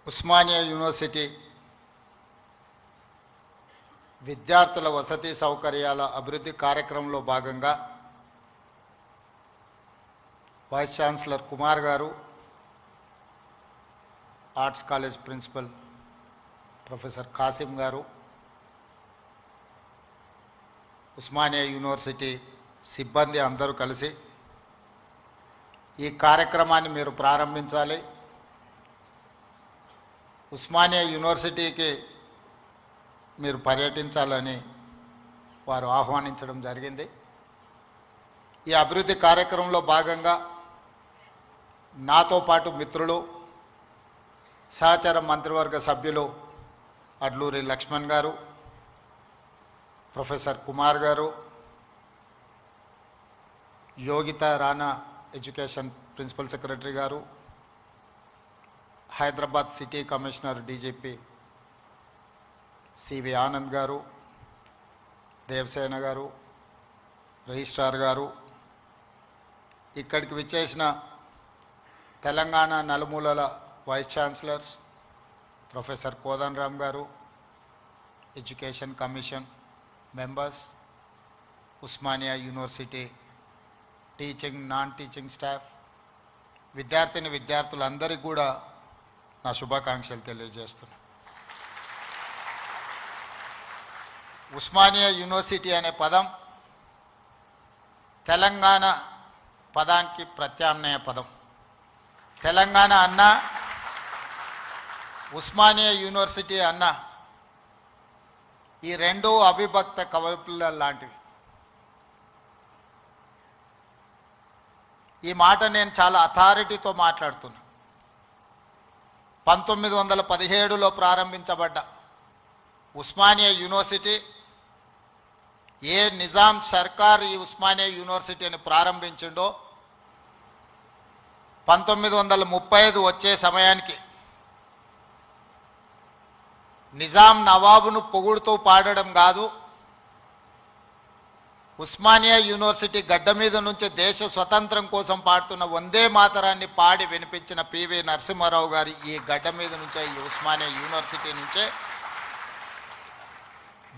Osmania university విద్యార్థుల వసతి సౌకర్యాల అభివృద్ధి కార్యక్రమంలో భాగంగా వైస్ ఛాన్సలర్ కుమార్ గారు, arts college principal professor Kasim గారు, ఉస్మానియా యూనివర్సిటీ సిబ్బంది అందరూ కలిసి ఈ కార్యక్రమాన్ని మీరు ప్రారంభించాలి. ఉస్మానియా యూనివర్సిటీకి మీరు పర్యటించాలని వారు ఆహ్వానించడం జరిగింది. ఈ అభివృద్ధి కార్యక్రమంలో భాగంగా నాతో పాటు మిత్రులు, సహచర మంత్రివర్గ సభ్యులు అడ్లూరి లక్ష్మణ్ గారు, ప్రొఫెసర్ కుమార్ గారు, Yogita Rana education principal secretary గారు, Hyderabad city commissioner DGP CV Anand గారు, దేవసేన గారు, రిజిస్ట్రార్ గారు, ఇక్కడికి విచ్చేసిన తెలంగాణ నలుమూలల వైస్ ఛాన్సలర్స్ ప్రొఫెసర్ కోదండరామ్ గారు, education commission members, Osmania university teaching, non teaching staff, విద్యార్థులందరికీ కూడా నా శుభాకాంక్షలు తెలియజేస్తున్నాను. ఉస్మానియా యూనివర్సిటీ అనే పదం తెలంగాణ పదానికి ప్రత్యామ్నాయ పదం. తెలంగాణ అన్న, ఉస్మానియా యూనివర్సిటీ అన్న, ఈ రెండు అవిభక్త కవపుల లాంటివి. ఈ మాట నేను చాలా అథారిటీతో మాట్లాడుతున్నా. 1917లో ప్రారంభించబడ్డ ఉస్మానియా యూనివర్సిటీ, ఏ నిజాం సర్కార్ ఈ ఉస్మానియా యూనివర్సిటీని ప్రారంభించిండో 1935 వచ్చే సమయానికి నిజాం నవాబును పొగుడుతూ పాడడం కాదు, ఉస్మానియా యూనివర్సిటీ గడ్డ మీద నుంచి దేశ స్వతంత్రం కోసం పాడుతున్న వందే మాతరాన్ని పాడి వినిపించిన పివి నరసింహారావు గారి ఈ గడ్డ మీద నుంచే, ఈ ఉస్మానియా యూనివర్సిటీ నుంచే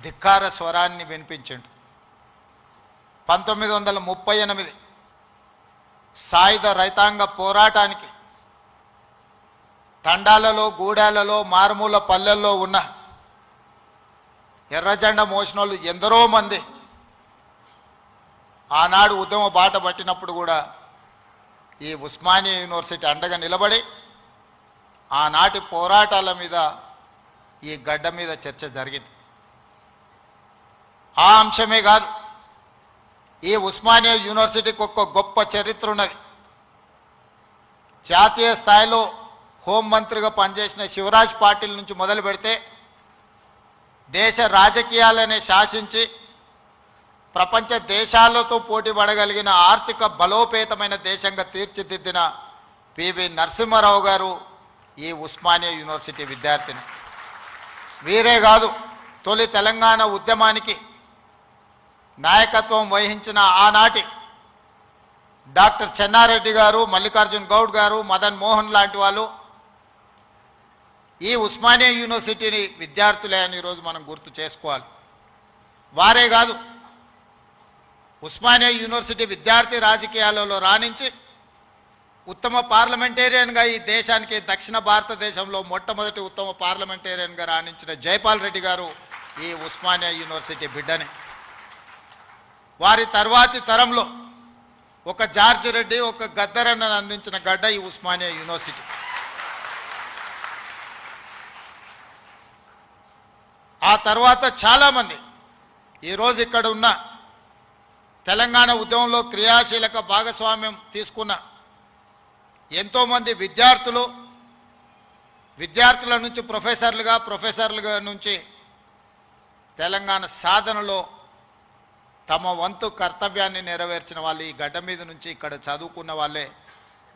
ధిక్కార స్వరాన్ని వినిపించిండు. 1938 సాయుధ రైతాంగ పోరాటానికి తండాలలో, గూడాలలో, మారుమూల పల్లెల్లో ఉన్న ఎర్రజెండా మోసినోళ్ళు ఎందరో మంది ఆనాడు ఉద్యమ బాట పట్టినప్పుడు కూడా ఈ ఉస్మానియా యూనివర్సిటీ అండగా నిలబడి ఆనాటి పోరాటాల మీద ఈ గడ్డ మీద చర్చ జరిగింది. ఆ అంశమే కాదు, ఈ ఉస్మానియా యూనివర్సిటీకి ఒక గొప్ప చరిత్ర ఉన్నది. జాతీయ స్థాయిలో హోంమంత్రిగా పనిచేసిన శివరాజ్ పాటిల్ నుంచి మొదలు పెడితే దేశ రాజకీయాలనే శాసించి ప్రపంచ దేశాలతో పోటీ పడగలిగిన ఆర్థిక బలోపేతమైన దేశంగా తీర్చిదిద్దిన పివి నరసింహారావు గారు ఈ ఉస్మానియా యూనివర్సిటీ విద్యార్థిని. వీరే కాదు, తొలి తెలంగాణ ఉద్యమానికి నాయకత్వం వహించిన ఆనాటి డాక్టర్ చెన్నారెడ్డి గారు, మల్లికార్జున్ గౌడ్ గారు, మదన్ మోహన్ లాంటి వాళ్ళు ఈ ఉస్మానియా యూనివర్సిటీని విద్యార్థులే అని ఈరోజు మనం గుర్తు చేసుకోవాలి. వారే కాదు, ఉస్మానియా యూనివర్సిటీ విద్యార్థి రాజకీయాలలో రాణించి ఉత్తమ పార్లమెంటేరియన్గా ఈ దేశానికి, దక్షిణ భారతదేశంలో మొట్టమొదటి ఉత్తమ పార్లమెంటేరియన్గా రాణించిన జైపాల్ రెడ్డి గారు ఈ ఉస్మానియా యూనివర్సిటీ బిడ్డని. వారి తర్వాతి తరంలో ఒక జార్జి రెడ్డి, ఒక గద్దరన్నను అందించిన గడ్డ ఈ ఉస్మానియా యూనివర్సిటీ. ఆ తర్వాత చాలామంది ఈరోజు ఇక్కడ ఉన్న తెలంగాణ ఉద్యమంలో క్రియాశీలక భాగస్వామ్యం తీసుకున్న ఎంతోమంది విద్యార్థుల నుంచి ప్రొఫెసర్లుగా నుంచి తెలంగాణ సాధనలో తమ వంతు కర్తవ్యాన్ని నెరవేర్చిన వాళ్ళు ఈ గడ్డ మీద నుంచి ఇక్కడ చదువుకున్న వాళ్ళే,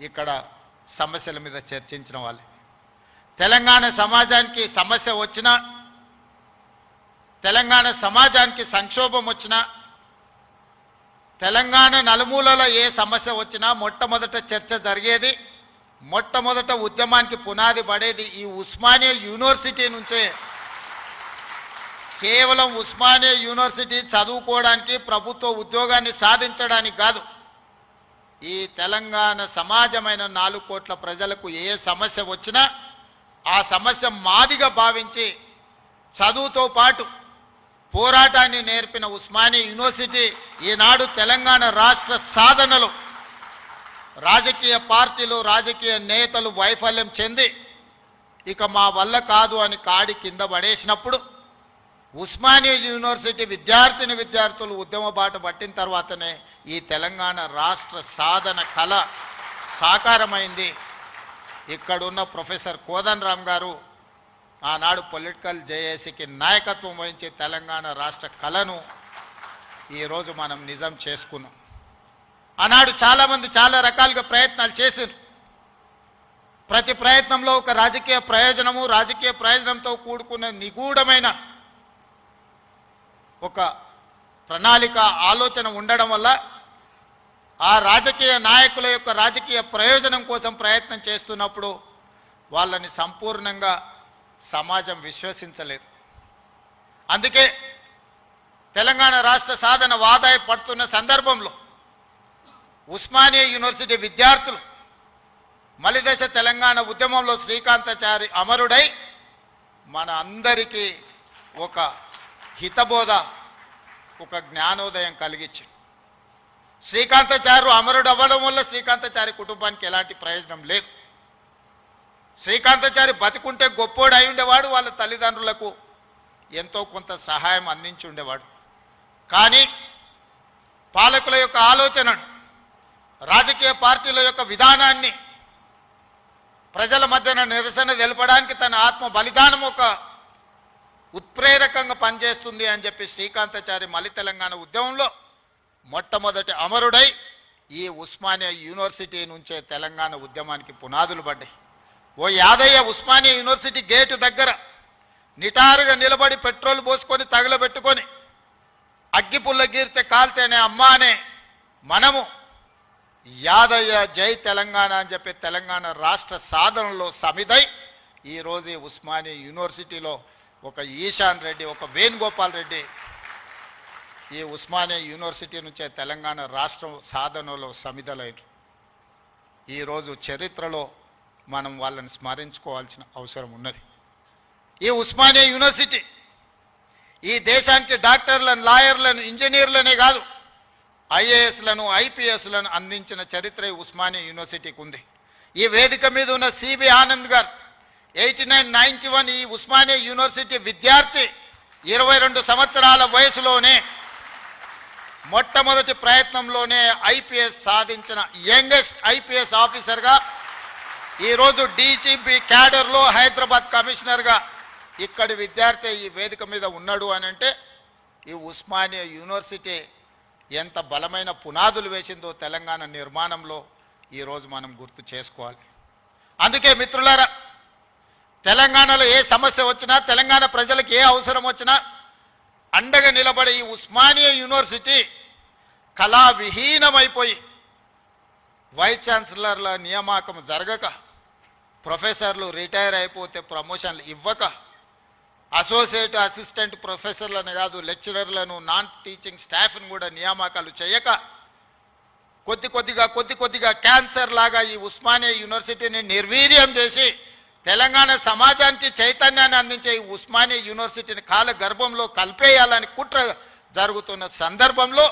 ఇక్కడ సమస్యల మీద చర్చించిన వాళ్ళే. తెలంగాణ సమాజానికి సమస్య వచ్చినా, తెలంగాణ సమాజానికి సంక్షోభం వచ్చినా, తెలంగాణ నలుమూలలో ఏ సమస్య వచ్చినా మొట్టమొదట చర్చ జరిగేది మొట్టమొదట ఉద్యమానికి పునాది పడేది ఈ ఉస్మానియా యూనివర్సిటీ నుంచే. కేవలం ఉస్మానియా యూనివర్సిటీ చదువుకోవడానికి, ప్రభుత్వ ఉద్యోగాన్ని సాధించడానికి కాదు, ఈ తెలంగాణ సమాజమైన 4 కోట్ల ప్రజలకు ఏ సమస్య వచ్చినా ఆ సమస్య మాదిగా భావించి చదువుతో పాటు పోరాటాన్ని నేర్పిన ఉస్మానియా యూనివర్సిటీ ఈనాడు తెలంగాణ రాష్ట్ర సాధనలో రాజకీయ పార్టీలు, రాజకీయ నేతలు వైఫల్యం చెంది ఇక మా వల్ల కాదు అని కాడి కింద పడేసినప్పుడు ఉస్మానియా యూనివర్సిటీ విద్యార్థులు ఉద్యమ బాట పట్టిన తర్వాతనే ఈ తెలంగాణ రాష్ట్ర సాధన కళ సాకారమైంది. ఇక్కడున్న ప్రొఫెసర్ కోదండరామ్ గారు ఆనాడు పొలిటికల్ జేఏసీకి నాయకత్వం వహించి తెలంగాణ రాష్ట్ర కళను ఈరోజు మనం నిజం చేసుకున్నాం. ఆనాడు చాలామంది చాలా రకాలుగా ప్రయత్నాలు చేశారు. ప్రతి ప్రయత్నంలో ఒక రాజకీయ ప్రయోజనంతో కూడుకున్న నిగూఢమైన ఒక ప్రణాళిక, ఆలోచన ఉండడం వల్ల ఆ రాజకీయ నాయకుల యొక్క రాజకీయ ప్రయోజనం కోసం ప్రయత్నం చేస్తున్నప్పుడు వాళ్ళని సంపూర్ణంగా సమాజం విశ్వసించలేదు. అందుకే తెలంగాణ రాష్ట్ర సాధన వాదాయ పడుతున్న సందర్భంలో ఉస్మానియా యూనివర్సిటీ విద్యార్థులు మలిదశ తెలంగాణ ఉద్యమంలో శ్రీకాంతాచారి అమరుడై మన అందరికీ ఒక హితబోధ, ఒక జ్ఞానోదయం కలిగించి, శ్రీకాంతాచార్య అమరుడు అవ్వడం వల్ల శ్రీకాంతాచారి కుటుంబానికి ఎలాంటి ప్రయోజనం లేదు. శ్రీకాంతాచారి బతికుంటే గొప్పోడు అయి ఉండేవాడు, వాళ్ళ తల్లిదండ్రులకు ఎంతో కొంత సహాయం అందించి ఉండేవాడు. కానీ పాలకుల యొక్క ఆలోచనను, రాజకీయ పార్టీల యొక్క విధానాన్ని ప్రజల మధ్యన నిరసన తెలపడానికి తన ఆత్మ బలిదానం ఒక ఉత్ప్రేరకంగా పనిచేస్తుంది అని చెప్పి శ్రీకాంతాచారి మలి తెలంగాణ ఉద్యమంలో మొట్టమొదటి అమరుడై ఈ ఉస్మానియా యూనివర్సిటీ నుంచే తెలంగాణ ఉద్యమానికి పునాదులు పడ్డాయి. ఓ యాదయ్య ఉస్మానియా యూనివర్సిటీ గేటు దగ్గర నిటారుగా నిలబడి పెట్రోల్ పోసుకొని తగలబెట్టుకొని అగ్గిపుల్ల గీరితే కాల్తేనే అమ్మా అనే మనము యాదయ్య జై తెలంగాణ అని చెప్పి తెలంగాణ రాష్ట్ర సాధనలో సమిదై ఈరోజు ఈ ఉస్మానియా యూనివర్సిటీలో ఒక ఈశాన్ రెడ్డి, ఒక వేణుగోపాల్ రెడ్డి ఈ ఉస్మానియా యూనివర్సిటీ నుంచే తెలంగాణ రాష్ట్ర సాధనలో సమిదలైన ఈరోజు చరిత్రలో మనం వాళ్ళని స్మరించుకోవాల్సిన అవసరం ఉన్నది. ఈ ఉస్మానియా యూనివర్సిటీ ఈ దేశానికి డాక్టర్లను, లాయర్లను, ఇంజనీర్లనే కాదు ఐఏఎస్లను, ఐపీఎస్లను అందించిన చరిత్ర ఈ ఉస్మానియా యూనివర్సిటీకి ఉంది. ఈ వేదిక మీద ఉన్న సిబి ఆనంద్ గారు 8991 ఈ ఉస్మానియా యూనివర్సిటీ విద్యార్థి 22 సంవత్సరాల వయసులోనే మొట్టమొదటి ప్రయత్నంలోనే ఐపీఎస్ సాధించిన యంగెస్ట్ ఐపీఎస్ ఆఫీసర్గా ఈరోజు డీజీపీ క్యాడర్లో హైదరాబాద్ కమిషనర్గా ఇక్కడి విద్యార్థి ఈ వేదిక మీద ఉన్నాడు అని అంటే ఈ ఉస్మానియా యూనివర్సిటీ ఎంత బలమైన పునాదులు వేసిందో తెలంగాణ నిర్మాణంలో ఈరోజు మనం గుర్తు చేసుకోవాలి. అందుకే మిత్రులారా, తెలంగాణలో ఏ సమస్య వచ్చినా, తెలంగాణ ప్రజలకు ఏ అవసరం వచ్చినా అండగా నిలబడే ఈ ఉస్మానియా యూనివర్సిటీ కళావిహీనమైపోయి వైస్ ఛాన్సలర్ల నియామకం జరగక, ప్రొఫెసర్లు రిటైర్ అయిపోతే ప్రమోషన్లు ఇవ్వక, అసోసియేట్ అసిస్టెంట్ ప్రొఫెసర్లను కాదు లెక్చరర్లను, నాన్ టీచింగ్ స్టాఫ్ను కూడా నియామకాలు చేయక కొద్ది కొద్దిగా క్యాన్సర్ లాగా ఈ ఉస్మానియా యూనివర్సిటీని నిర్వీర్యం చేసి తెలంగాణ సమాజానికి చైతన్యాన్ని అందించే ఈ ఉస్మానియా యూనివర్సిటీని కాల గర్భంలో కలిపేయాలని కుట్ర జరుగుతున్న సందర్భంలో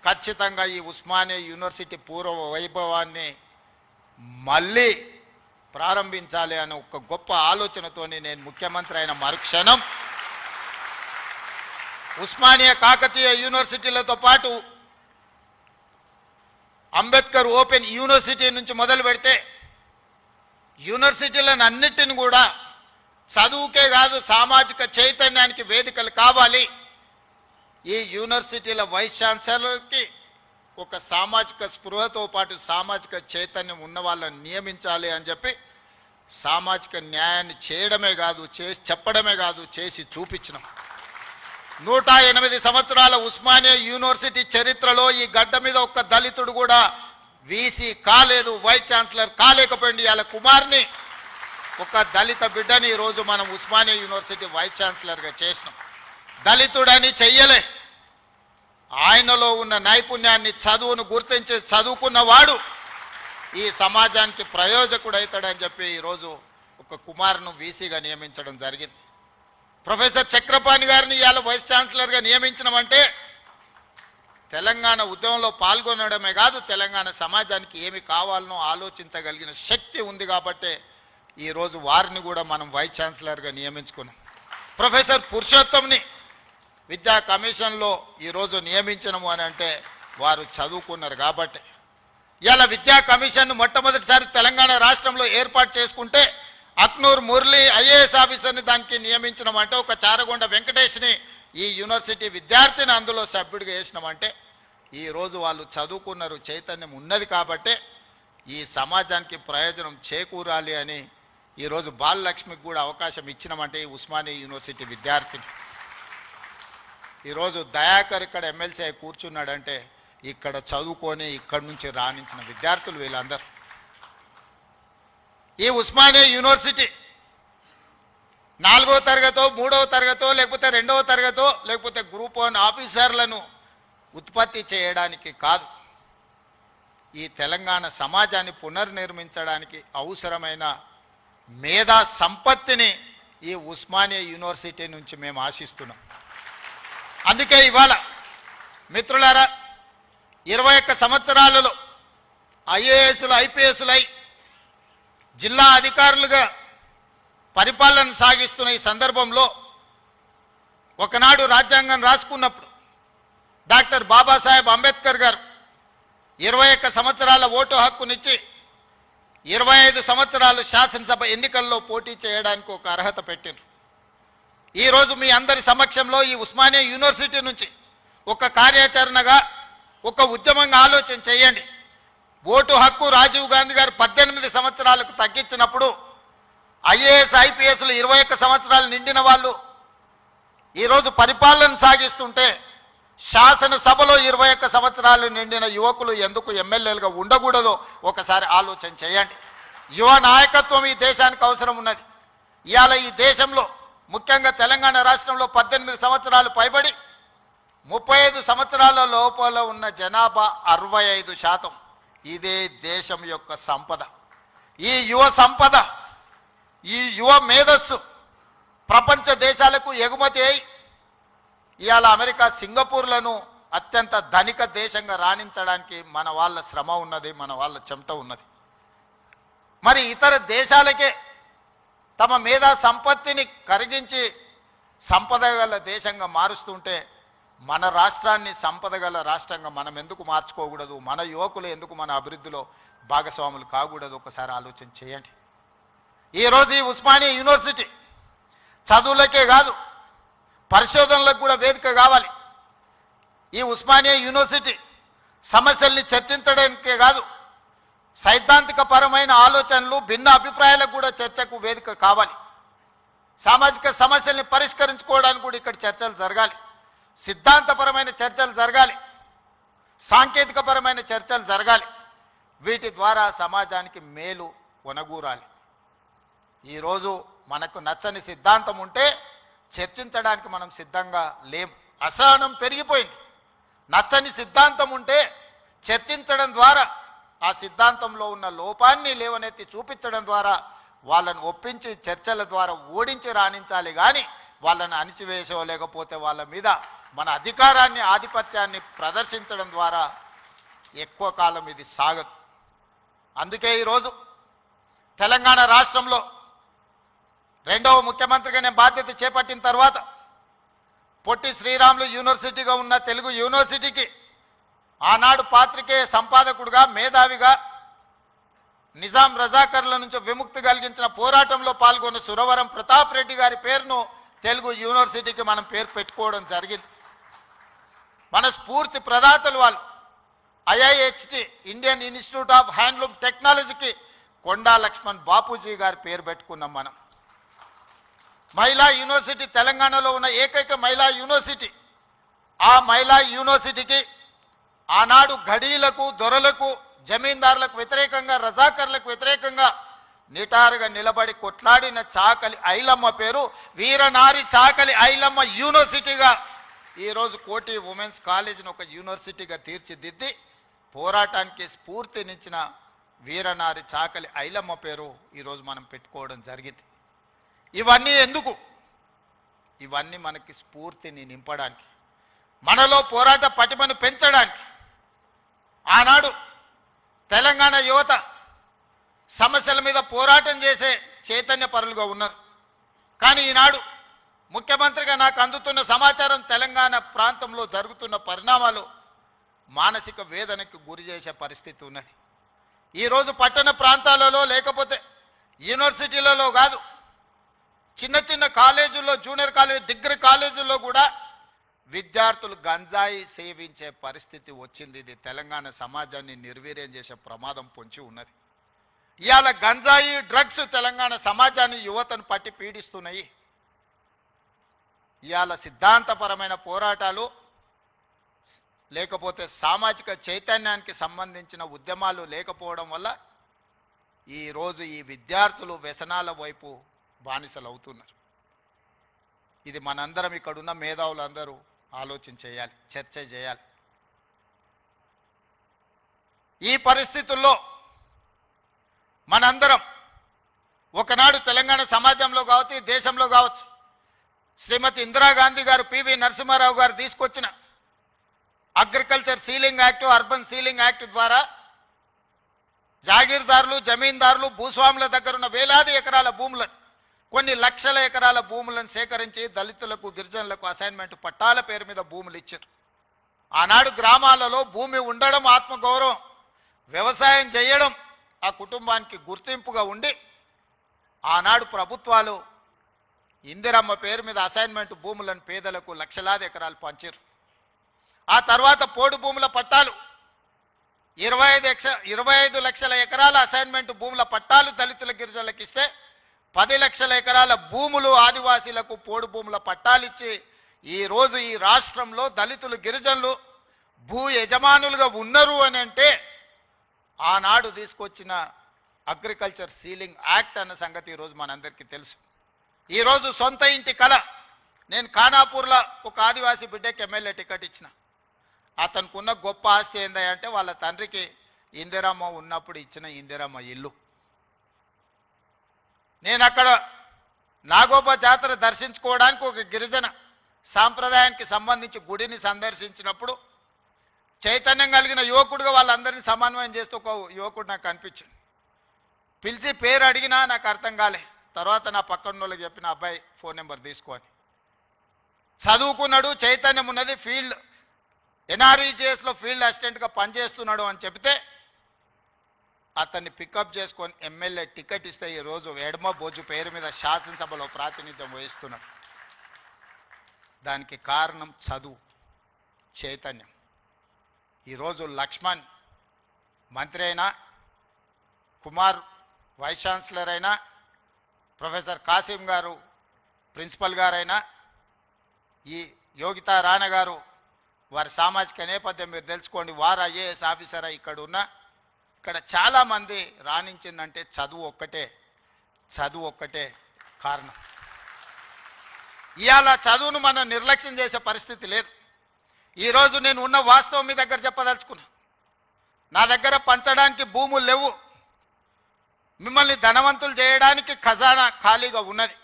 ఖచ్చితంగా ఈ ఉస్మానియా యూనివర్సిటీ పూర్వ వైభవాన్ని మళ్ళీ ప్రారంభించాలి అనే ఒక గొప్ప ఆలోచనతోని నేను ముఖ్యమంత్రి అయిన మరుక్షణం ఉస్మానియా కాకతీయ యూనివర్సిటీలతో పాటు అంబేద్కర్ ఓపెన్ యూనివర్సిటీ నుంచి మొదలు పెడితే యూనివర్సిటీలను అన్నిటిని కూడా చదువుకే కాదు సామాజిక చైతన్యానికి వేదికలు కావాలి. ఈ యూనివర్సిటీల వైస్ ఛాన్సలర్కి ఒక సామాజిక స్పృహతో పాటు సామాజిక చైతన్యం ఉన్న వాళ్ళని నియమించాలి అని చెప్పి సామాజిక న్యాయాన్ని చేయడమే కాదు, చెప్పడమే కాదు, చేసి చూపించినాం. 108 సంవత్సరాల ఉస్మానియా యూనివర్సిటీ చరిత్రలో ఈ గడ్డ మీద ఒక్క దళితుడు కూడా వీసీ కాలేదు, వైస్ ఛాన్సలర్ కాలేకపోయింది. ఇవాళ కుమార్ని, ఒక దళిత బిడ్డని ఈరోజు మనం ఉస్మానియా యూనివర్సిటీ వైస్ ఛాన్సలర్గా చేసినాం. దళితుడని చెయ్యలే, ఆయనలో ఉన్న నైపుణ్యాన్ని, చదువును గుర్తించి చదువుకున్నవాడు ఈ సమాజానికి ప్రయోజకుడవుతాడని చెప్పి ఈరోజు ఒక కుమార్ను వీసీగా నియమించడం జరిగింది. ప్రొఫెసర్ చక్రపాణి గారిని ఇవాళ వైస్ ఛాన్సలర్గా నియమించడమంటే తెలంగాణ ఉద్యమంలో పాల్గొనడమే కాదు, తెలంగాణ సమాజానికి ఏమి కావాలనో ఆలోచించగలిగిన శక్తి ఉంది కాబట్టే ఈరోజు వారిని కూడా మనం వైస్ ఛాన్సలర్గా నియమించుకున్నాం. ప్రొఫెసర్ పురుషోత్తంని విద్యా కమిషన్లో ఈరోజు నియమించడము అని అంటే వారు చదువుకున్నారు కాబట్టి. ఇలా విద్యా కమిషన్ను మొట్టమొదటిసారి తెలంగాణ రాష్ట్రంలో ఏర్పాటు చేసుకుంటే అక్నూర్ మురళి ఐఏఎస్ ఆఫీసర్ని దానికి నియమించడం అంటే, ఒక చారగొండ వెంకటేష్ని ఈ యూనివర్సిటీ విద్యార్థిని అందులో సభ్యుడిగా వేసినామంటే ఈరోజు వాళ్ళు చదువుకున్నారు, చైతన్యం ఉన్నది కాబట్టే ఈ సమాజానికి ప్రయోజనం చేకూరాలి అని ఈరోజు బాలలక్ష్మికి కూడా అవకాశం ఇచ్చినామంటే ఈ ఉస్మానియా యూనివర్సిటీ విద్యార్థిని. ఈరోజు దయాకర్ ఇక్కడ ఎమ్మెల్సీ అయి కూర్చున్నాడంటే ఇక్కడ చదువుకొని ఇక్కడి నుంచి రాణించిన విద్యార్థులు వీళ్ళందరూ. ఈ ఉస్మానియా యూనివర్సిటీ 4వ తరగతో 3వ తరగతో లేకపోతే 2వ తరగతో లేకపోతే గ్రూప్ 1 ఆఫీసర్లను ఉత్పత్తి చేయడానికి కాదు, ఈ తెలంగాణ సమాజాన్ని పునర్నిర్మించడానికి అవసరమైన మేధా సంపత్తిని ఈ ఉస్మానియా యూనివర్సిటీ నుంచి మేము ఆశిస్తున్నాం. అందుకే ఇవాళ మిత్రులారా 21 సంవత్సరాలలో ఐఏఎస్లు ఐపీఎస్లై జిల్లా అధికారులుగా పరిపాలన సాగిస్తున్న ఈ సందర్భంలో ఒకనాడు రాజ్యాంగం రాసుకున్నప్పుడు డాక్టర్ బాబాసాహెబ్ అంబేద్కర్ గారు 21 సంవత్సరాల ఓటు హక్కునిచ్చి 25 సంవత్సరాలు శాసనసభ ఎన్నికల్లో పోటీ చేయడానికి ఒక అర్హత పెట్టారు. ఈరోజు మీ అందరి సమక్షంలో ఈ ఉస్మానియా యూనివర్సిటీ నుంచి ఒక కార్యాచరణగా, ఒక ఉద్యమంగా ఆలోచన చేయండి. ఓటు హక్కు రాజీవ్ గాంధీ గారు 18 సంవత్సరాలకు తగ్గించినప్పుడు ఐఏఎస్ ఐపీఎస్లు 21 సంవత్సరాలు నిండిన వాళ్ళు ఈరోజు పరిపాలన సాగిస్తుంటే శాసనసభలో 21 సంవత్సరాలు నిండిన యువకులు ఎందుకు ఎమ్మెల్యేలుగా ఉండకూడదో ఒకసారి ఆలోచన చేయండి. యువ నాయకత్వం ఈ దేశానికి అవసరం ఉన్నది. ఇవాళ ఈ దేశంలో ముఖ్యంగా తెలంగాణ రాష్ట్రంలో 18 సంవత్సరాలు పైబడి 35 సంవత్సరాల లోపల ఉన్న జనాభా 65%. ఇదే దేశం యొక్క సంపద. ఈ యువ సంపద, ఈ యువ మేధస్సు ప్రపంచ దేశాలకు ఎగుమతి అయి ఇవాళ అమెరికా, సింగపూర్లను అత్యంత ధనిక దేశంగా రాణించడానికి మన వాళ్ళ శ్రమ ఉన్నది, మన వాళ్ళ చెమట ఉన్నది. మరి ఇతర దేశాలకే తమ మేధా సంపత్తిని కరిగించి సంపద గల దేశంగా మారుస్తుంటే మన రాష్ట్రాన్ని సంపద గల రాష్ట్రంగా మనం ఎందుకు మార్చుకోకూడదు? మన యువకులు ఎందుకు మన అభివృద్ధిలో భాగస్వాములు కాకూడదు? ఒకసారి ఆలోచన చేయండి. ఈరోజు ఈ ఉస్మానియా యూనివర్సిటీ చదువులకే కాదు, పరిశోధనలకు కూడా వేదిక కావాలి. ఈ ఉస్మానియా యూనివర్సిటీ సమస్యల్ని చర్చించడానికే కాదు, సైద్ధాంతిక పరమైన ఆలోచనలు, భిన్న అభిప్రాయాలకు కూడా చర్చకు వేదిక కావాలి. సామాజిక సమస్యల్ని పరిష్కరించుకోవడానికి కూడా ఇక్కడ చర్చలు జరగాలి. సిద్ధాంతపరమైన చర్చలు జరగాలి, సాంకేతికపరమైన చర్చలు జరగాలి. వీటి ద్వారా సమాజానికి మేలు ఒనగూరాలి. ఈరోజు మనకు నచ్చని సిద్ధాంతం ఉంటే చర్చించడానికి మనం సిద్ధంగా లేం. అసహనం పెరిగిపోయింది. నచ్చని సిద్ధాంతం ఉంటే చర్చించడం ద్వారా, ఆ సిద్ధాంతంలో ఉన్న లోపాన్ని లేవనెత్తి చూపించడం ద్వారా వాళ్ళను ఒప్పించి చర్చల ద్వారా ఓడించి రాణించాలి. కానీ వాళ్ళని అణిచివేసో లేకపోతే వాళ్ళ మీద మన అధికారాన్ని, ఆధిపత్యాన్ని ప్రదర్శించడం ద్వారా ఎక్కువ కాలం ఇది సాగదు. అందుకే ఈరోజు తెలంగాణ రాష్ట్రంలో 2వ ముఖ్యమంత్రిగా నేను బాధ్యత చేపట్టిన తర్వాత పొట్టి శ్రీరాములు యూనివర్సిటీగా ఉన్న తెలుగు యూనివర్సిటీకి ఆనాడు పాత్రికేయ సంపాదకుడుగా, మేధావిగా, నిజాం రజాకర్ల నుంచి విముక్తి కలిగించిన పోరాటంలో పాల్గొన్న సురవరం ప్రతాప్ రెడ్డి గారి పేరును తెలుగు యూనివర్సిటీకి మనం పేరు పెట్టుకోవడం జరిగింది. మన స్ఫూర్తి ప్రదాతలు వాళ్ళు. IIHT, Indian institute of handloom టెక్నాలజీకి కొండా లక్ష్మణ్ బాపూజీ గారి పేరు పెట్టుకున్నాం మనం. మహిళా యూనివర్సిటీ తెలంగాణలో ఉన్న ఏకైక మహిళా యూనివర్సిటీ. ఆ మహిళా యూనివర్సిటీకి ఆనాడు ఘడీలకు, దొరలకు జమీందారులకు వ్యతిరేకంగా రజాకర్లకు వ్యతిరేకంగా నిటారుగా నిలబడి కొట్లాడిన చాకలి ఐలమ్మ పేరు వీరనారి చాకలి ఐలమ్మ యూనివర్సిటీగా ఈరోజు కోటి ఉమెన్స్ కాలేజీని ఒక యూనివర్సిటీగా తీర్చిదిద్ది పోరాటానికి స్ఫూర్తినిచ్చిన వీరనారి చాకలి ఐలమ్మ పేరు ఈరోజు మనం పెట్టుకోవడం జరిగింది. ఇవన్నీ ఎందుకు? ఇవన్నీ మనకి స్ఫూర్తిని నింపడానికి, మనలో పోరాట పటిమను పెంచడానికి. ఆనాడు తెలంగాణ యువత సమస్యల మీద పోరాటం చేసే చైతన్య పరులుగా ఉన్నారు. కానీ ఈనాడు ముఖ్యమంత్రిగా నాకు అందుతున్న సమాచారం తెలంగాణ ప్రాంతంలో జరుగుతున్న పరిణామాలు మానసిక వేదనకు గురి చేసే పరిస్థితి ఉన్నది. ఈరోజు పట్టణ ప్రాంతాలలో లేకపోతే యూనివర్సిటీలలో కాదు, చిన్న చిన్న కాలేజీల్లో, జూనియర్ కాలేజ్, డిగ్రీ కాలేజీల్లో కూడా విద్యార్థులు గంజాయి సేవించే పరిస్థితి వచ్చింది. ఇది తెలంగాణ సమాజాన్ని నిర్వీర్యం చేసే ప్రమాదం పొంచి ఉన్నది. ఇవాళ గంజాయి డ్రగ్స్ తెలంగాణ సమాజాన్ని, యువతను పట్టి పీడిస్తున్నాయి. ఇవాళ సిద్ధాంతపరమైన పోరాటాలు లేకపోతే సామాజిక చైతన్యానికి సంబంధించిన ఉద్యమాలు లేకపోవడం వల్ల ఈరోజు ఈ విద్యార్థులు వ్యసనాల వైపు బానిసలు అవుతున్నారు. ఇది మనందరం, ఇక్కడున్న మేధావులందరూ ఆలోచన చేయాలి, చర్చ చేయాలి. ఈ పరిస్థితుల్లో మనందరం ఒకనాడు తెలంగాణ సమాజంలో కావచ్చు, ఈ దేశంలో కావచ్చు, శ్రీమతి ఇందిరాగాంధీ గారు, పివి నరసింహారావు గారు తీసుకొచ్చిన agriculture ceiling act, urban ceiling act ద్వారా జాగీర్దారులు, జమీందారులు, భూస్వాముల దగ్గర ఉన్న వేలాది ఎకరాల భూములను, కొన్ని లక్షల ఎకరాల భూములను సేకరించి దళితులకు, గిరిజనులకు అసైన్మెంట్ పట్టాల పేరు మీద భూములు ఇచ్చారు. ఆనాడు గ్రామాలలో భూమి ఉండడం, ఆత్మగౌరవం, వ్యవసాయం చేయడం ఆ కుటుంబానికి గుర్తింపుగా ఉండి ఆనాడు ప్రభుత్వాలు ఇందిరమ్మ పేరు మీద అసైన్మెంట్ భూములను పేదలకు లక్షలాది ఎకరాలు పంచారు. ఆ తర్వాత పోడు భూముల పట్టాలు 25 లక్షల ఎకరాల అసైన్మెంట్ భూముల పట్టాలు దళితుల, గిరిజనులకు ఇస్తే 10 లక్షల ఎకరాల భూములు ఆదివాసీలకు పోడు భూముల పట్టాలిచ్చి ఈరోజు ఈ రాష్ట్రంలో దళితులు, గిరిజనులు భూ యజమానులుగా ఉన్నారు అని అంటే ఆనాడు తీసుకొచ్చిన అగ్రికల్చర్ సీలింగ్ యాక్ట్ అన్న సంగతి ఈరోజు మనందరికీ తెలుసు. ఈరోజు సొంత ఇంటి కళ. నేను ఖానాపూర్లో ఒక ఆదివాసీ బిడ్డకి ఎమ్మెల్యే టికెట్ ఇచ్చిన. అతనికి ఉన్న గొప్ప ఆస్తి ఏందంటే వాళ్ళ తండ్రికి ఇందిరమ్మ ఉన్నప్పుడు ఇచ్చిన ఇందిరమ్మ ఇల్లు. నేను అక్కడ నాగోబా జాతర దర్శించుకోవడానికి ఒక గిరిజన సాంప్రదాయానికి సంబంధించి గుడిని సందర్శించినప్పుడు చైతన్యం కలిగిన యువకుడుగా వాళ్ళందరినీ సమన్వయం చేస్తూ ఒక యువకుడు నాకు కనిపించింది. పిలిచి పేరు అడిగినా నాకు అర్థం కాలే. తర్వాత నా పక్కన వాళ్ళకి చెప్పిన, అబ్బాయి ఫోన్ నెంబర్ తీసుకొని, చదువుకున్నాడు, చైతన్యం ఉన్నది, ఫీల్డ్ ఎన్ఆర్ఈజేఎస్లో ఫీల్డ్ అసిస్టెంట్గా పనిచేస్తున్నాడు అని చెప్తే అతన్ని పికప్ చేసుకొని ఎమ్మెల్యే టికెట్ ఇస్తే ఈరోజు ఎడమ బోజు పేరు మీద శాసనసభలో ప్రాతినిధ్యం వహిస్తున్నాడు. దానికి కారణం చదువు, చైతన్యం. ఈరోజు లక్ష్మణ్ మంత్రి అయినా, కుమార్ వైస్ ఛాన్సలర్ అయినా, ప్రొఫెసర్ కాసిం గారు ప్రిన్సిపల్ గారైనా, ఈ యోగితా రాణా గారు వారి సామాజిక నేపథ్యం మీరు తెలుసుకోండి, వారు ఐఏఎస్ ఆఫీసర్ ఇక్కడ ఉన్న, ఇక్కడ చాలామంది రాణించిందంటే చదువు ఒక్కటే కారణం. ఇవాళ చదువును మనం నిర్లక్ష్యం చేసే పరిస్థితి లేదు. ఈరోజు నేను ఉన్న వాస్తవం మీ దగ్గర చెప్పదలుచుకున్నా. నా దగ్గర పంచడానికి భూములు లేవు, మిమ్మల్ని ధనవంతులు చేయడానికి ఖజానా ఖాళీగా ఉన్నది.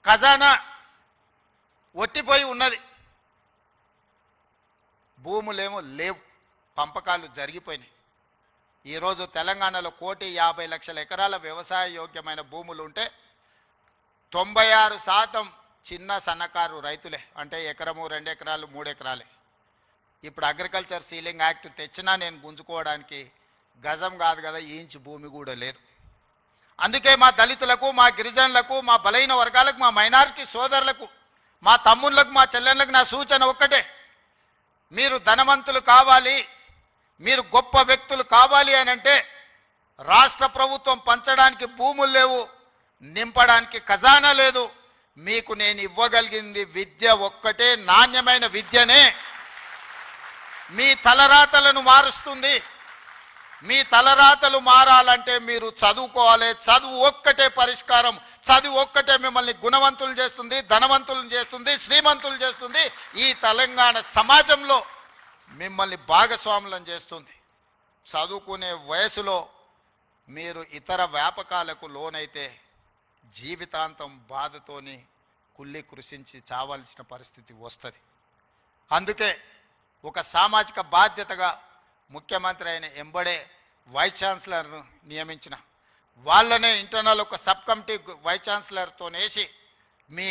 ఖజానా ఒట్టిపోయి ఉన్నది, భూములేమో లేవు, పంపకాలు జరిగిపోయినాయి. ఈరోజు తెలంగాణలో 1,50,00,000 ఎకరాల వ్యవసాయ యోగ్యమైన భూములు ఉంటే 96% చిన్న సన్నకారు రైతులే. అంటే ఎకరము, 2 ఎకరాలు, 3 ఎకరాలే. ఇప్పుడు అగ్రికల్చర్ సీలింగ్ యాక్ట్ తెచ్చినా నేను గుంజుకోవడానికి గజం కాదు కదా, ఇంచు భూమి కూడా లేదు. అందుకే మా దళితులకు, మా గిరిజనులకు, మా బలైన వర్గాలకు, మా మైనారిటీ సోదరులకు, మా తమ్ముళ్ళకు, మా చెల్లెళ్ళకు నా సూచన ఒక్కటే, మీరు ధనవంతులు కావాలి, మీరు గొప్ప వ్యక్తులు కావాలి అని అంటే రాష్ట్ర ప్రభుత్వం పంచడానికి భూములు లేవు, నింపడానికి ఖజానా లేదు. మీకు నేను ఇవ్వగలిగింది విద్య ఒక్కటే, నాణ్యమైన విద్యనే. మీ తలరాతలను మారుస్తుంది. మీ తలరాతలు మారాలంటే మీరు చదువుకోవాలి. చదువు ఒక్కటే పరిష్కారం. చదువు ఒక్కటే మిమ్మల్ని గుణవంతులు చేస్తుంది, ధనవంతులను చేస్తుంది, శ్రీమంతులు చేస్తుంది. ఈ తెలంగాణ సమాజంలో మిమ్మల్ని భాగస్వాములను చేస్తుంది. చదువుకునే వయసులో మీరు ఇతర వ్యాపకాలకు లోనైతే జీవితాంతం బాధతోని కుళ్ళి కృషించి చావాల్సిన పరిస్థితి వస్తుంది. అందుకే ఒక సామాజిక బాధ్యతగా ముఖ్యమంత్రి అయిన ఎంబడే వైస్ ఛాన్సలర్ను నియమించిన. వాళ్ళనే ఇంటర్నల్ ఒక సబ్ కమిటీ వైస్ ఛాన్సలర్తో వేసి మీ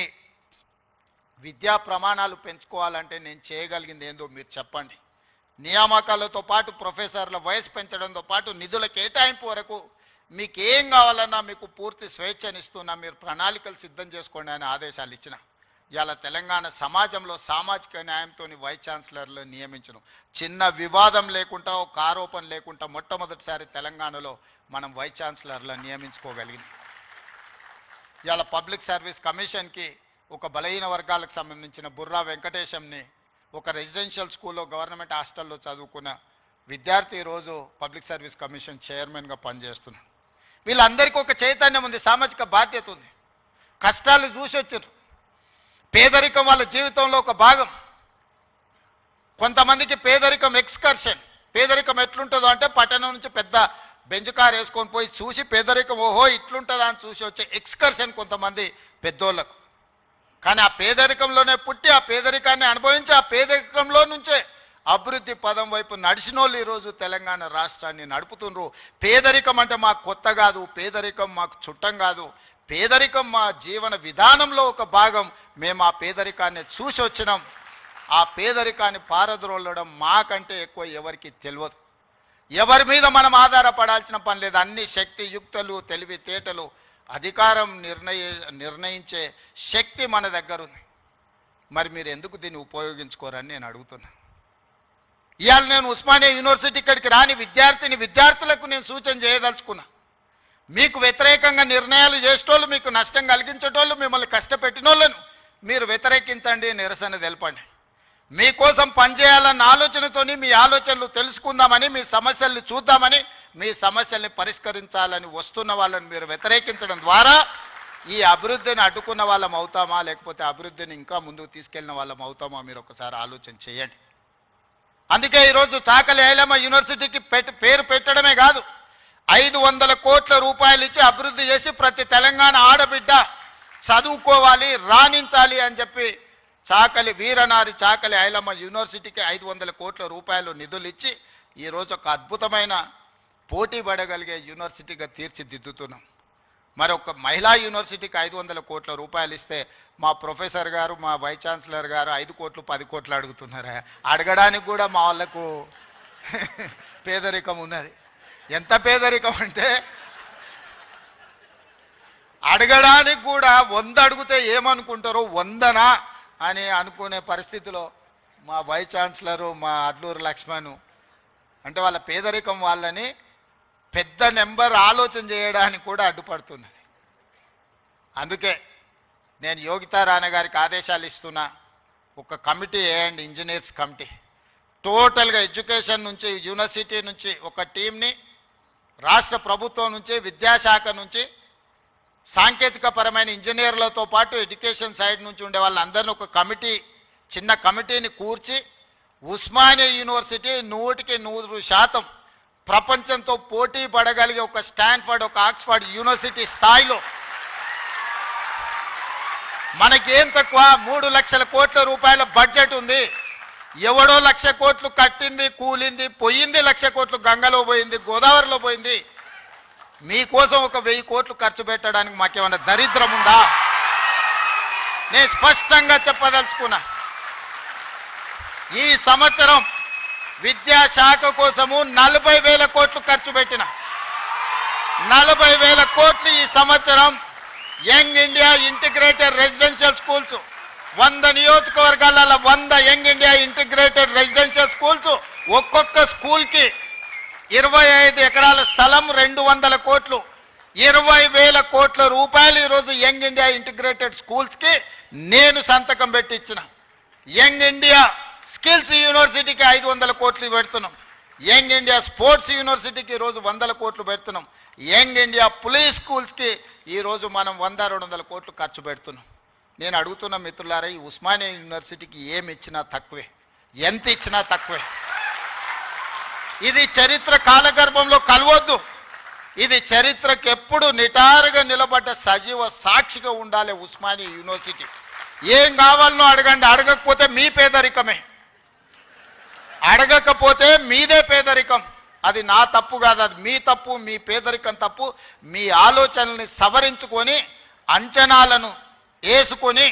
విద్యా ప్రమాణాలు పెంచుకోవాలంటే నేను చేయగలిగింది ఏందో మీరు చెప్పండి. నియామకాలతో పాటు ప్రొఫెసర్ల వయసు పెంచడంతో పాటు నిధుల కేటాయింపు వరకు మీకు ఏం కావాలన్నా మీకు పూర్తి స్వేచ్ఛనిస్తున్నా, మీరు ప్రణాళికలు సిద్ధం చేసుకోండి అని ఆదేశాలు ఇచ్చిన. ఇలా తెలంగాణ సమాజంలో సామాజిక న్యాయంతో వైస్ ఛాన్సలర్లు నియమించను. చిన్న వివాదం లేకుండా, ఒక ఆరోపణ లేకుండా మొట్టమొదటిసారి తెలంగాణలో మనం వైస్ ఛాన్సలర్లను నియమించుకోగలిగింది. ఇలా పబ్లిక్ సర్వీస్ కమిషన్కి ఒక బలహీన వర్గాలకు సంబంధించిన బుర్రా వెంకటేశంని ఒక రెసిడెన్షియల్ స్కూల్లో గవర్నమెంట్ హాస్టల్లో చదువుకున్న విద్యార్థి ఈరోజు పబ్లిక్ సర్వీస్ కమిషన్ చైర్మన్గా పనిచేస్తున్నాడు. వీళ్ళందరికీ ఒక చైతన్యం ఉంది, సామాజిక బాధ్యత ఉంది. కష్టాలు చూసి వచ్చారు. పేదరికం వాళ్ళ జీవితంలో ఒక భాగం. కొంతమందికి పేదరికం ఎక్స్కర్షన్. పేదరికం ఎట్లుంటుందో అంటే పట్టణం నుంచి పెద్ద బెంచ్ కార్ వేసుకొని పోయి చూసి పేదరికం ఓహో ఇట్లుంటుందా అని చూసి వచ్చే ఎక్స్కర్షన్ కొంతమంది పెద్దోళ్ళకు. కానీ ఆ పేదరికంలోనే పుట్టి ఆ పేదరికాన్ని అనుభవించి ఆ పేదరికంలో నుంచే అభివృద్ధి పదం వైపు నడిచిన వాళ్ళు ఈరోజు తెలంగాణ రాష్ట్రాన్ని నడుపుతున్నారు. పేదరికం అంటే మాకు కొత్త కాదు, పేదరికం మాకు చుట్టం కాదు, పేదరికం మా జీవన విధానంలో ఒక భాగం. మేము ఆ పేదరికాన్ని చూసి వచ్చినాం. ఆ పేదరికాన్ని పారద్రోలడం మాకంటే ఎక్కువ ఎవరికి తెలియదు. ఎవరి మీద మనం ఆధారపడాల్సిన పని లేదు. అన్ని శక్తియుక్తులు, తెలివితేటలు, అధికారం నిర్ణయించే శక్తి మన దగ్గర ఉంది. మరి మీరు ఎందుకు దీన్ని ఉపయోగించుకోరని నేను అడుగుతున్నా. ఇవాళ నేను ఉస్మానియా యూనివర్సిటీ ఇక్కడికి రాని విద్యార్థులకు నేను సూచన చేయదలుచుకున్నా. మీకు వ్యతిరేకంగా నిర్ణయాలు చేసేటోళ్ళు, మీకు నష్టం కలిగించేటోళ్ళు, మిమ్మల్ని కష్టపెట్టినోళ్ళను మీరు వ్యతిరేకించండి, నిరసన తెలపండి. మీకోసం పనిచేయాలన్న ఆలోచనతోని మీ ఆలోచనలు తెలుసుకుందామని, మీ సమస్యల్ని చూద్దామని, మీ సమస్యల్ని పరిష్కరించాలని వస్తున్న వాళ్ళని మీరు వ్యతిరేకించడం ద్వారా ఈ అభివృద్ధిని అడ్డుకున్న వాళ్ళం అవుతామా, లేకపోతే అభివృద్ధిని ఇంకా ముందుకు తీసుకెళ్లిన వాళ్ళం అవుతామా, మీరు ఒకసారి ఆలోచన చేయండి. అందుకే ఈరోజు చాకలి ఐలమ్మ యూనివర్సిటీకి పేరు పెట్టడమే కాదు, 500 కోట్ల రూపాయలు ఇచ్చి అభివృద్ధి చేసి ప్రతి తెలంగాణ ఆడబిడ్డ చదువుకోవాలి, రాణించాలి అని చెప్పి చాకలి వీరనారి చాకలి ఐలమ్మ యూనివర్సిటీకి 500 కోట్ల రూపాయలు నిధులు ఇచ్చి ఈరోజు ఒక అద్భుతమైన పోటీ పడగలిగే యూనివర్సిటీగా తీర్చిదిద్దుతున్నాం. మరి ఒక మహిళా యూనివర్సిటీకి 500 కోట్ల రూపాయలు ఇస్తే మా ప్రొఫెసర్ గారు, మా వైస్ ఛాన్సలర్ గారు 5 కోట్లు 10 కోట్లు అడుగుతున్నారా? అడగడానికి కూడా మా వాళ్ళకు పేదరికం ఉన్నది. ఎంత పేదరికం అంటే అడగడానికి కూడా 100 అడిగితే ఏమనుకుంటారో 100నా అని అనుకునే పరిస్థితిలో మా వైస్ ఛాన్సలరు, మా అడ్లూరు లక్ష్మణ్ అంటే వాళ్ళ పేదరికం వాళ్ళని పెద్ద నెంబర్ ఆలోచన చేయడానికి కూడా అడ్డుపడుతున్నది. అందుకే నేను యోగితా రాణా గారికి ఆదేశాలు ఇస్తున్నా. ఒక కమిటీ వేయండి, ఇంజనీర్స్ కమిటీ. టోటల్గా ఎడ్యుకేషన్ నుంచి, యూనివర్సిటీ నుంచి ఒక టీంని, రాష్ట్ర ప్రభుత్వం నుంచి, విద్యాశాఖ నుంచి, సాంకేతిక పరమైన ఇంజనీర్లతో పాటు ఎడ్యుకేషన్ సైడ్ నుంచి ఉండే వాళ్ళందరినీ ఒక కమిటీ, చిన్న కమిటీని కూర్చి ఉస్మానియా యూనివర్సిటీ 100% ప్రపంచంతో పోటీ పడగలిగే ఒక స్టాన్ఫర్డ్, ఒక ఆక్స్ఫర్డ్ యూనివర్సిటీ స్థాయిలో మనకేం తక్కువ 3 లక్షల కోట్ల రూపాయల బడ్జెట్ ఉంది. ఎవడో 1,00,000 కోట్లు కట్టింది, కూలింది, పోయింది. 1,00,000 కోట్లు గంగలో పోయింది, గోదావరిలో పోయింది. మీకోసం ఒక 1000 కోట్లు ఖర్చు పెట్టడానికి మాకేమన్నా దరిద్రం ఉందా? నేను స్పష్టంగా చెప్పదలుచుకున్నా. ఈ సంవత్సరం విద్యాశాఖ కోసము 40,000 కోట్లు ఖర్చు పెట్టిన. 40,000 కోట్లు ఈ సంవత్సరం young India integrated residential schools, 100 నియోజకవర్గాల 100 young India integrated residential schools, ఒక్కొక్క స్కూల్కి 25 ఎకరాల స్థలం, 200 కోట్లు, 20,000 కోట్ల రూపాయలు ఈరోజు యంగ్ ఇండియా ఇంటిగ్రేటెడ్ స్కూల్స్కి నేను సంతకం పెట్టి ఇచ్చిన. యంగ్ ఇండియా స్కిల్స్ యూనివర్సిటీకి 500 కోట్లు పెడుతున్నాం. యంగ్ ఇండియా స్పోర్ట్స్ యూనివర్సిటీకి ఈరోజు 100 కోట్లు పెడుతున్నాం. యంగ్ ఇండియా పులీస్ స్కూల్స్కి ఈరోజు మనం 100-200 కోట్లు ఖర్చు పెడుతున్నాం. నేను అడుగుతున్న మిత్రులారా, ఈ ఉస్మానియా యూనివర్సిటీకి ఏమి ఇచ్చినా తక్కువే, ఎంత ఇచ్చినా తక్కువే. ఇది చరిత్ర కాలగర్భంలో కలవద్దు. ఇది చరిత్రకు ఎప్పుడు నిటారుగా నిలబడ్డ సజీవ సాక్షిగా ఉండాలి ఉస్మానియా యూనివర్సిటీ. ఏం కావాలనో అడగండి, అడగకపోతే మీ పేదరికమే, అడగకపోతే మీదే పేదరికం. అది నా తప్పు కాదు, అది మీ తప్పు, మీ పేదరికం తప్పు. మీ ఆలోచనల్ని సవరించుకొని అంచనాలను వేసుకొని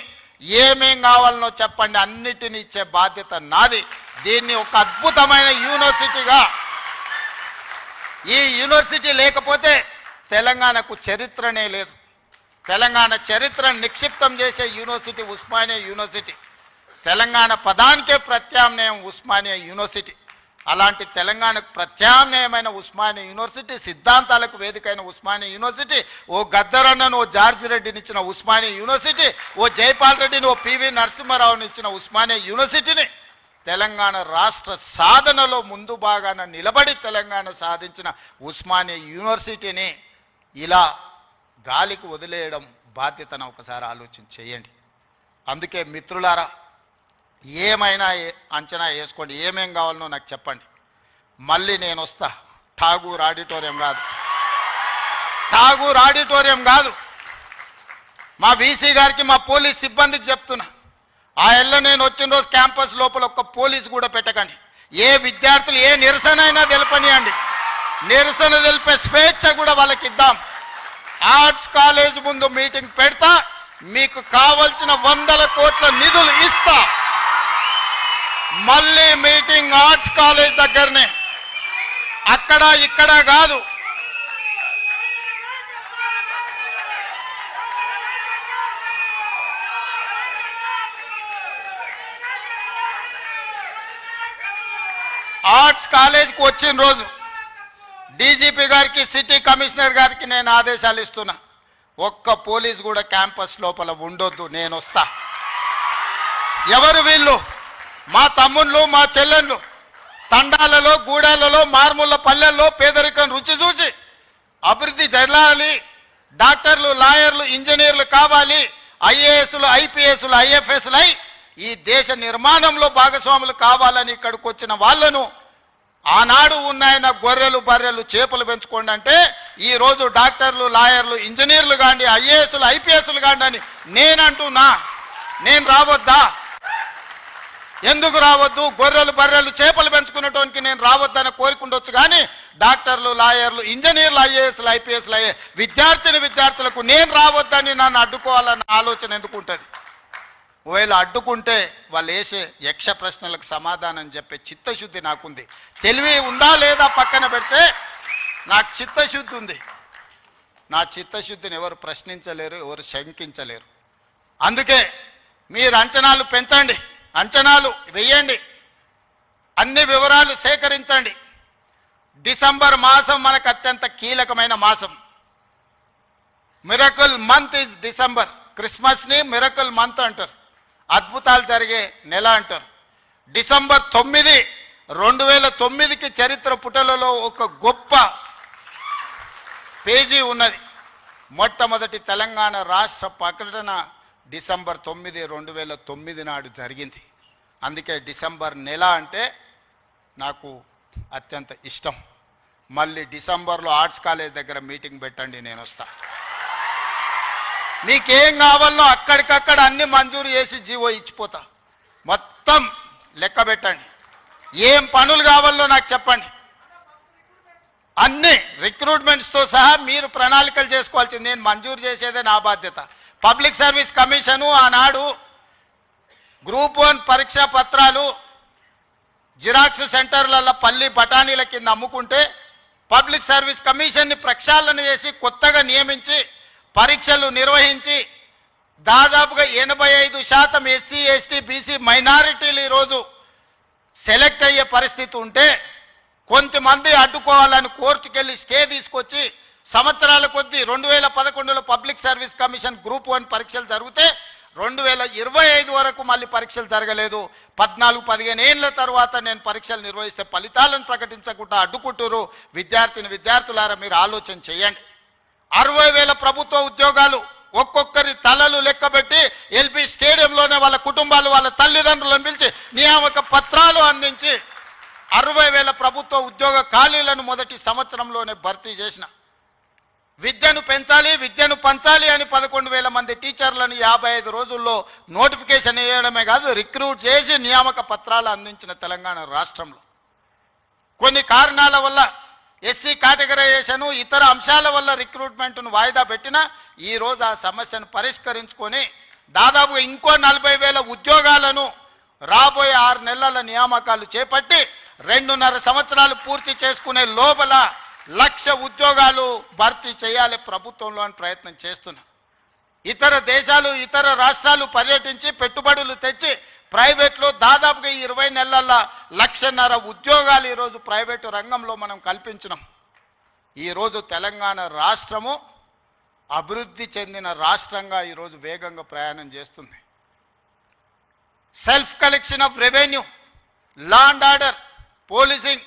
ఏమేం కావాలనో చెప్పండి, అన్నిటిని ఇచ్చే బాధ్యత నాది. దీన్ని ఒక అద్భుతమైన యూనివర్సిటీగా, ఈ యూనివర్సిటీ లేకపోతే తెలంగాణకు చరిత్రనే లేదు. తెలంగాణ చరిత్రను నిక్షిప్తం చేసే యూనివర్సిటీ ఉస్మానియా యూనివర్సిటీ. తెలంగాణ పదానికే ప్రత్యామ్నాయం ఉస్మానియా యూనివర్సిటీ. అలాంటి తెలంగాణకు ప్రత్యామ్నాయమైన ఉస్మానియా యూనివర్సిటీ, సిద్ధాంతాలకు వేదికైన ఉస్మానియా యూనివర్సిటీ, ఓ గద్దరన్నను ఓ జార్జి రెడ్డిని ఇచ్చిన ఉస్మానియా యూనివర్సిటీ, ఓ జైపాల్ రెడ్డిని ఓ పివి నరసింహారావుని ఇచ్చిన ఉస్మానియా యూనివర్సిటీని తెలంగాణ రాష్ట్ర సాధనలో ముందు భాగాన నిలబడి తెలంగాణ సాధించిన ఉస్మానియా యూనివర్సిటీని ఇలా గాలికి వదిలేయడం బాధ్యతను ఒకసారి ఆలోచన చేయండి. అందుకే మిత్రులారా, ఏమైనా అంచనా వేసుకోండి, ఏమేం కావాలనో నాకు చెప్పండి, మళ్ళీ నేను వస్తా. ఠాగూర్ ఆడిటోరియం కాదు, ఠాగూర్ ఆడిటోరియం కాదు. మా వీసీ గారికి, మా పోలీస్ సిబ్బందికి చెప్తున్నా, ఆ ఎల్ల నేను వచ్చిన రోజు క్యాంపస్ లోపల ఒక్క పోలీసు కూడా పెట్టకండి. ఏ విద్యార్థులు ఏ నిరసన అయినా తెలపనియండి, నిరసన తెలిపే స్వేచ్ఛ కూడా వాళ్ళకి ఇద్దాం. ఆర్ట్స్ కాలేజ్ ముందు మీటింగ్ పెడతా, మీకు కావలసిన 100 కోట్ల నిధులు ఇస్తా. మళ్ళీ మీటింగ్ ఆర్ట్స్ కాలేజ్ దగ్గరనే, అక్కడ ఇక్కడ కాదు. ఆర్ట్స్ కాలేజ్కి వచ్చిన రోజు డీజీపీ గారికి, సిటీ కమిషనర్ గారికి నేను ఆదేశాలు ఇస్తున్నా, ఒక్క పోలీస్ కూడా క్యాంపస్ లోపల ఉండొద్దు, నేను వస్తా. ఎవరు వీళ్ళు? మా తమ్ముళ్ళు, మా చెల్లెళ్ళు తండాలలో, గూడాలలో, మారుమూల పల్లెల్లో పేదరికం రుచి చూసి అభివృద్ధి జరగాలి, డాక్టర్లు, లాయర్లు, ఇంజనీర్లు కావాలి, ఐఏఎస్లు, ఐపీఎస్లు, ఐఎఫ్ఎస్లు అయి ఈ దేశ నిర్మాణంలో భాగస్వాములు కావాలని ఇక్కడికి వచ్చిన వాళ్ళను, ఆనాడు ఉన్నాయన గొర్రెలు, బర్రెలు, చేపలు పెంచుకోండి అంటే ఈరోజు డాక్టర్లు, లాయర్లు, ఇంజనీర్లు కాండి, ఐఏఎస్లు, ఐపీఎస్లు కాండి అని నేనంటున్నా. నేను రావద్దా? ఎందుకు రావద్దు? గొర్రెలు, బర్రెలు, చేపలు పెంచుకునేటోనికి నేను రావద్దని కోరుకుండొచ్చు, కానీ డాక్టర్లు, లాయర్లు, ఇంజనీర్లు, ఐఏఎస్లు, ఐపీఎస్లు అయ్యే విద్యార్థులకు నేను రావద్దని నన్ను అడ్డుకోవాలన్న ఆలోచన ఎందుకు ఉంటుంది? ఒకవేళ అడ్డుకుంటే వాళ్ళు వేసే యక్ష ప్రశ్నలకు సమాధానం చెప్పే చిత్తశుద్ధి నాకుంది. తెలివి ఉందా లేదా పక్కన పెడితే నాకు చిత్తశుద్ధి ఉంది. నా చిత్తశుద్ధిని ఎవరు ప్రశ్నించలేరు, ఎవరు శంకించలేరు. అందుకే మీరు అంచనాలు పెంచండి, అంచనాలు వెయ్యండి, అన్ని వివరాలు సేకరించండి. డిసెంబర్ మాసం మనకు అత్యంత కీలకమైన మాసం. Miracle month is December. క్రిస్మస్ని మిరకల్ మంత్ అంటారు, అద్భుతాలు జరిగే నెల అంటారు. డిసెంబర్ 9, 2009కి చరిత్ర పుటలలో ఒక గొప్ప పేజీ ఉన్నది. మొట్టమొదటి తెలంగాణ రాష్ట్ర ప్రకటన డిసెంబర్ 9, 2009 నాడు జరిగింది. అందుకే డిసెంబర్ నెల అంటే నాకు అత్యంత ఇష్టం. మళ్ళీ డిసెంబర్లో ఆర్ట్స్ కాలేజ్ దగ్గర మీటింగ్ పెట్టండి, నేను వస్తా. మీకేం కావాలనో అక్కడికక్కడ అన్ని మంజూరు చేసి జీవో ఇచ్చిపోతా. మొత్తం లెక్క పెట్టండి, ఏం పనులు కావాలో నాకు చెప్పండి. అన్ని రిక్రూట్మెంట్స్తో సహా మీరు ప్రణాళికలు చేసుకోవాల్సింది. నేను మంజూరు చేసేదే నా బాధ్యత. పబ్లిక్ సర్వీస్ కమిషను ఆనాడు గ్రూప్ 1 పరీక్షా పత్రాలు జిరాక్స్ సెంటర్లలో పల్లి బఠానీల కింద అమ్ముకుంటే పబ్లిక్ సర్వీస్ కమిషన్ని ప్రక్షాళన చేసి కొత్తగా నియమించి పరీక్షలు నిర్వహించి దాదాపుగా 85% ఎస్సీ, ఎస్టీ, బీసీ మైనారిటీలు ఈరోజు సెలెక్ట్ అయ్యే పరిస్థితి ఉంటే కొంతమంది అడ్డుకోవాలని కోర్టుకెళ్ళి స్టే తీసుకొచ్చి సంవత్సరాల కొద్దీ 2011లో పబ్లిక్ సర్వీస్ కమిషన్ గ్రూప్ 1 పరీక్షలు జరిగితే 2025 వరకు మళ్ళీ పరీక్షలు జరగలేదు. 14-15 ఏళ్ల తర్వాత నేను పరీక్షలు నిర్వహిస్తే ఫలితాలను ప్రకటించకుండా అడ్డుకుంటున్నారు. విద్యార్థులారా మీరు ఆలోచన చేయండి. 60,000 ప్రభుత్వ ఉద్యోగాలు ఒక్కొక్కరి తలలు లెక్కబెట్టి ఎల్బీ స్టేడియంలోనే వాళ్ళ కుటుంబాలు వాళ్ళ తల్లిదండ్రులను పిలిచి నియామక పత్రాలు అందించి 60,000 ప్రభుత్వ ఉద్యోగ ఖాళీలను మొదటి సంవత్సరంలోనే భర్తీ చేసిన. విద్యను పెంచాలి, విద్యను పంచాలి అని 11,000 మంది టీచర్లను 55 రోజుల్లో నోటిఫికేషన్ వేయడమే కాదు రిక్రూట్ చేసి నియామక పత్రాలు అందించిన తెలంగాణ రాష్ట్రంలో కొన్ని కారణాల వల్ల ఎస్సీ కేటగరైజేషన్ ఇతర అంశాల వల్ల రిక్రూట్మెంట్ను వాయిదా పెట్టినా ఈ రోజు ఆ సమస్యను పరిష్కరించుకొని దాదాపుగా ఇంకో 40,000 ఉద్యోగాలను రాబోయే 6 నెలల నియామకాలు చేపట్టి 2.5 సంవత్సరాలు పూర్తి చేసుకునే లోపల 1,00,000 ఉద్యోగాలు భర్తీ చేయాలి ప్రభుత్వంలో అని ప్రయత్నం చేస్తున్నా. ఇతర దేశాలు ఇతర రాష్ట్రాలు పర్యటించి పెట్టుబడులు తెచ్చి ప్రైవేట్లో దాదాపుగా 20 నెలల 1,50,000 ఉద్యోగాలు ఈరోజు ప్రైవేటు రంగంలో మనం కల్పించినాం. ఈరోజు తెలంగాణ రాష్ట్రము అభివృద్ధి చెందిన రాష్ట్రంగా ఈరోజు వేగంగా ప్రయాణం చేస్తుంది. Self collection of revenue, law and order, policing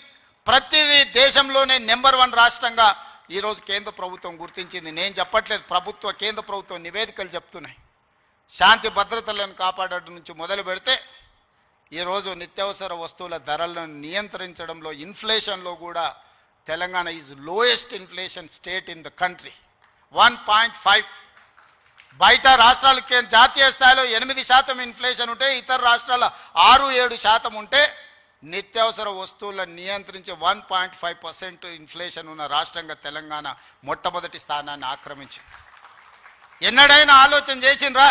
ప్రతిదీ దేశంలోనే నెంబర్ 1 రాష్ట్రంగా ఈరోజు కేంద్ర ప్రభుత్వం గుర్తించింది. నేను చెప్పట్లేదు, కేంద్ర ప్రభుత్వం నివేదికలు చెప్తున్నాయి. శాంతి భద్రతలను కాపాడడం నుంచి మొదలు పెడితే ఈరోజు నిత్యావసర వస్తువుల ధరలను నియంత్రించడంలో ఇన్ఫ్లేషన్లో కూడా Telangana is lowest inflation state in the country. 1.5. బయట రాష్ట్రాలకి జాతీయ స్థాయిలో 8% ఇన్ఫ్లేషన్ ఉంటే ఇతర రాష్ట్రాల 6-7% ఉంటే నిత్యావసర వస్తువులను నియంత్రించి 1.5% ఇన్ఫ్లేషన్ ఉన్న రాష్ట్రంగా తెలంగాణ మొట్టమొదటి స్థానాన్ని ఆక్రమించింది. ఎన్నడైనా ఆలోచన చేసిండ్రా?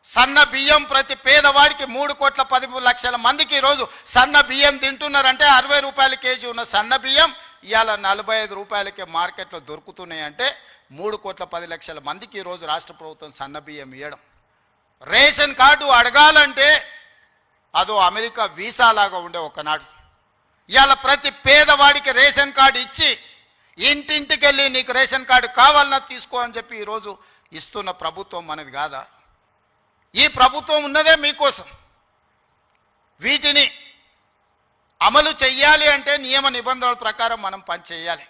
సన్న బియ్యం ప్రతి పేదవాడికి 3,10,00,000 మందికి ఈరోజు సన్న బియ్యం తింటున్నారంటే 60 రూపాయల కేజీ ఉన్న సన్న బియ్యం ఇవాళ 45 రూపాయలకే మార్కెట్లో దొరుకుతున్నాయంటే 3,10,00,000 మందికి ఈరోజు రాష్ట్ర ప్రభుత్వం సన్న బియ్యం ఇవ్వడం. రేషన్ కార్డు అడగాలంటే అదో అమెరికా వీసా లాగా ఉండే ఒకనాడు. ఇవాళ ప్రతి పేదవాడికి రేషన్ కార్డు ఇచ్చి ఇంటింటికి వెళ్ళి నీకు రేషన్ కార్డు కావాలన్నా తీసుకో అని చెప్పి ఈరోజు ఇస్తున్న ప్రభుత్వం మనది కాదా? ఈ ప్రభుత్వం ఉన్నదే మీకోసం. వీటిని అమలు చెయ్యాలి అంటే నియమ నిబంధనల ప్రకారం మనం పని చేయాలి.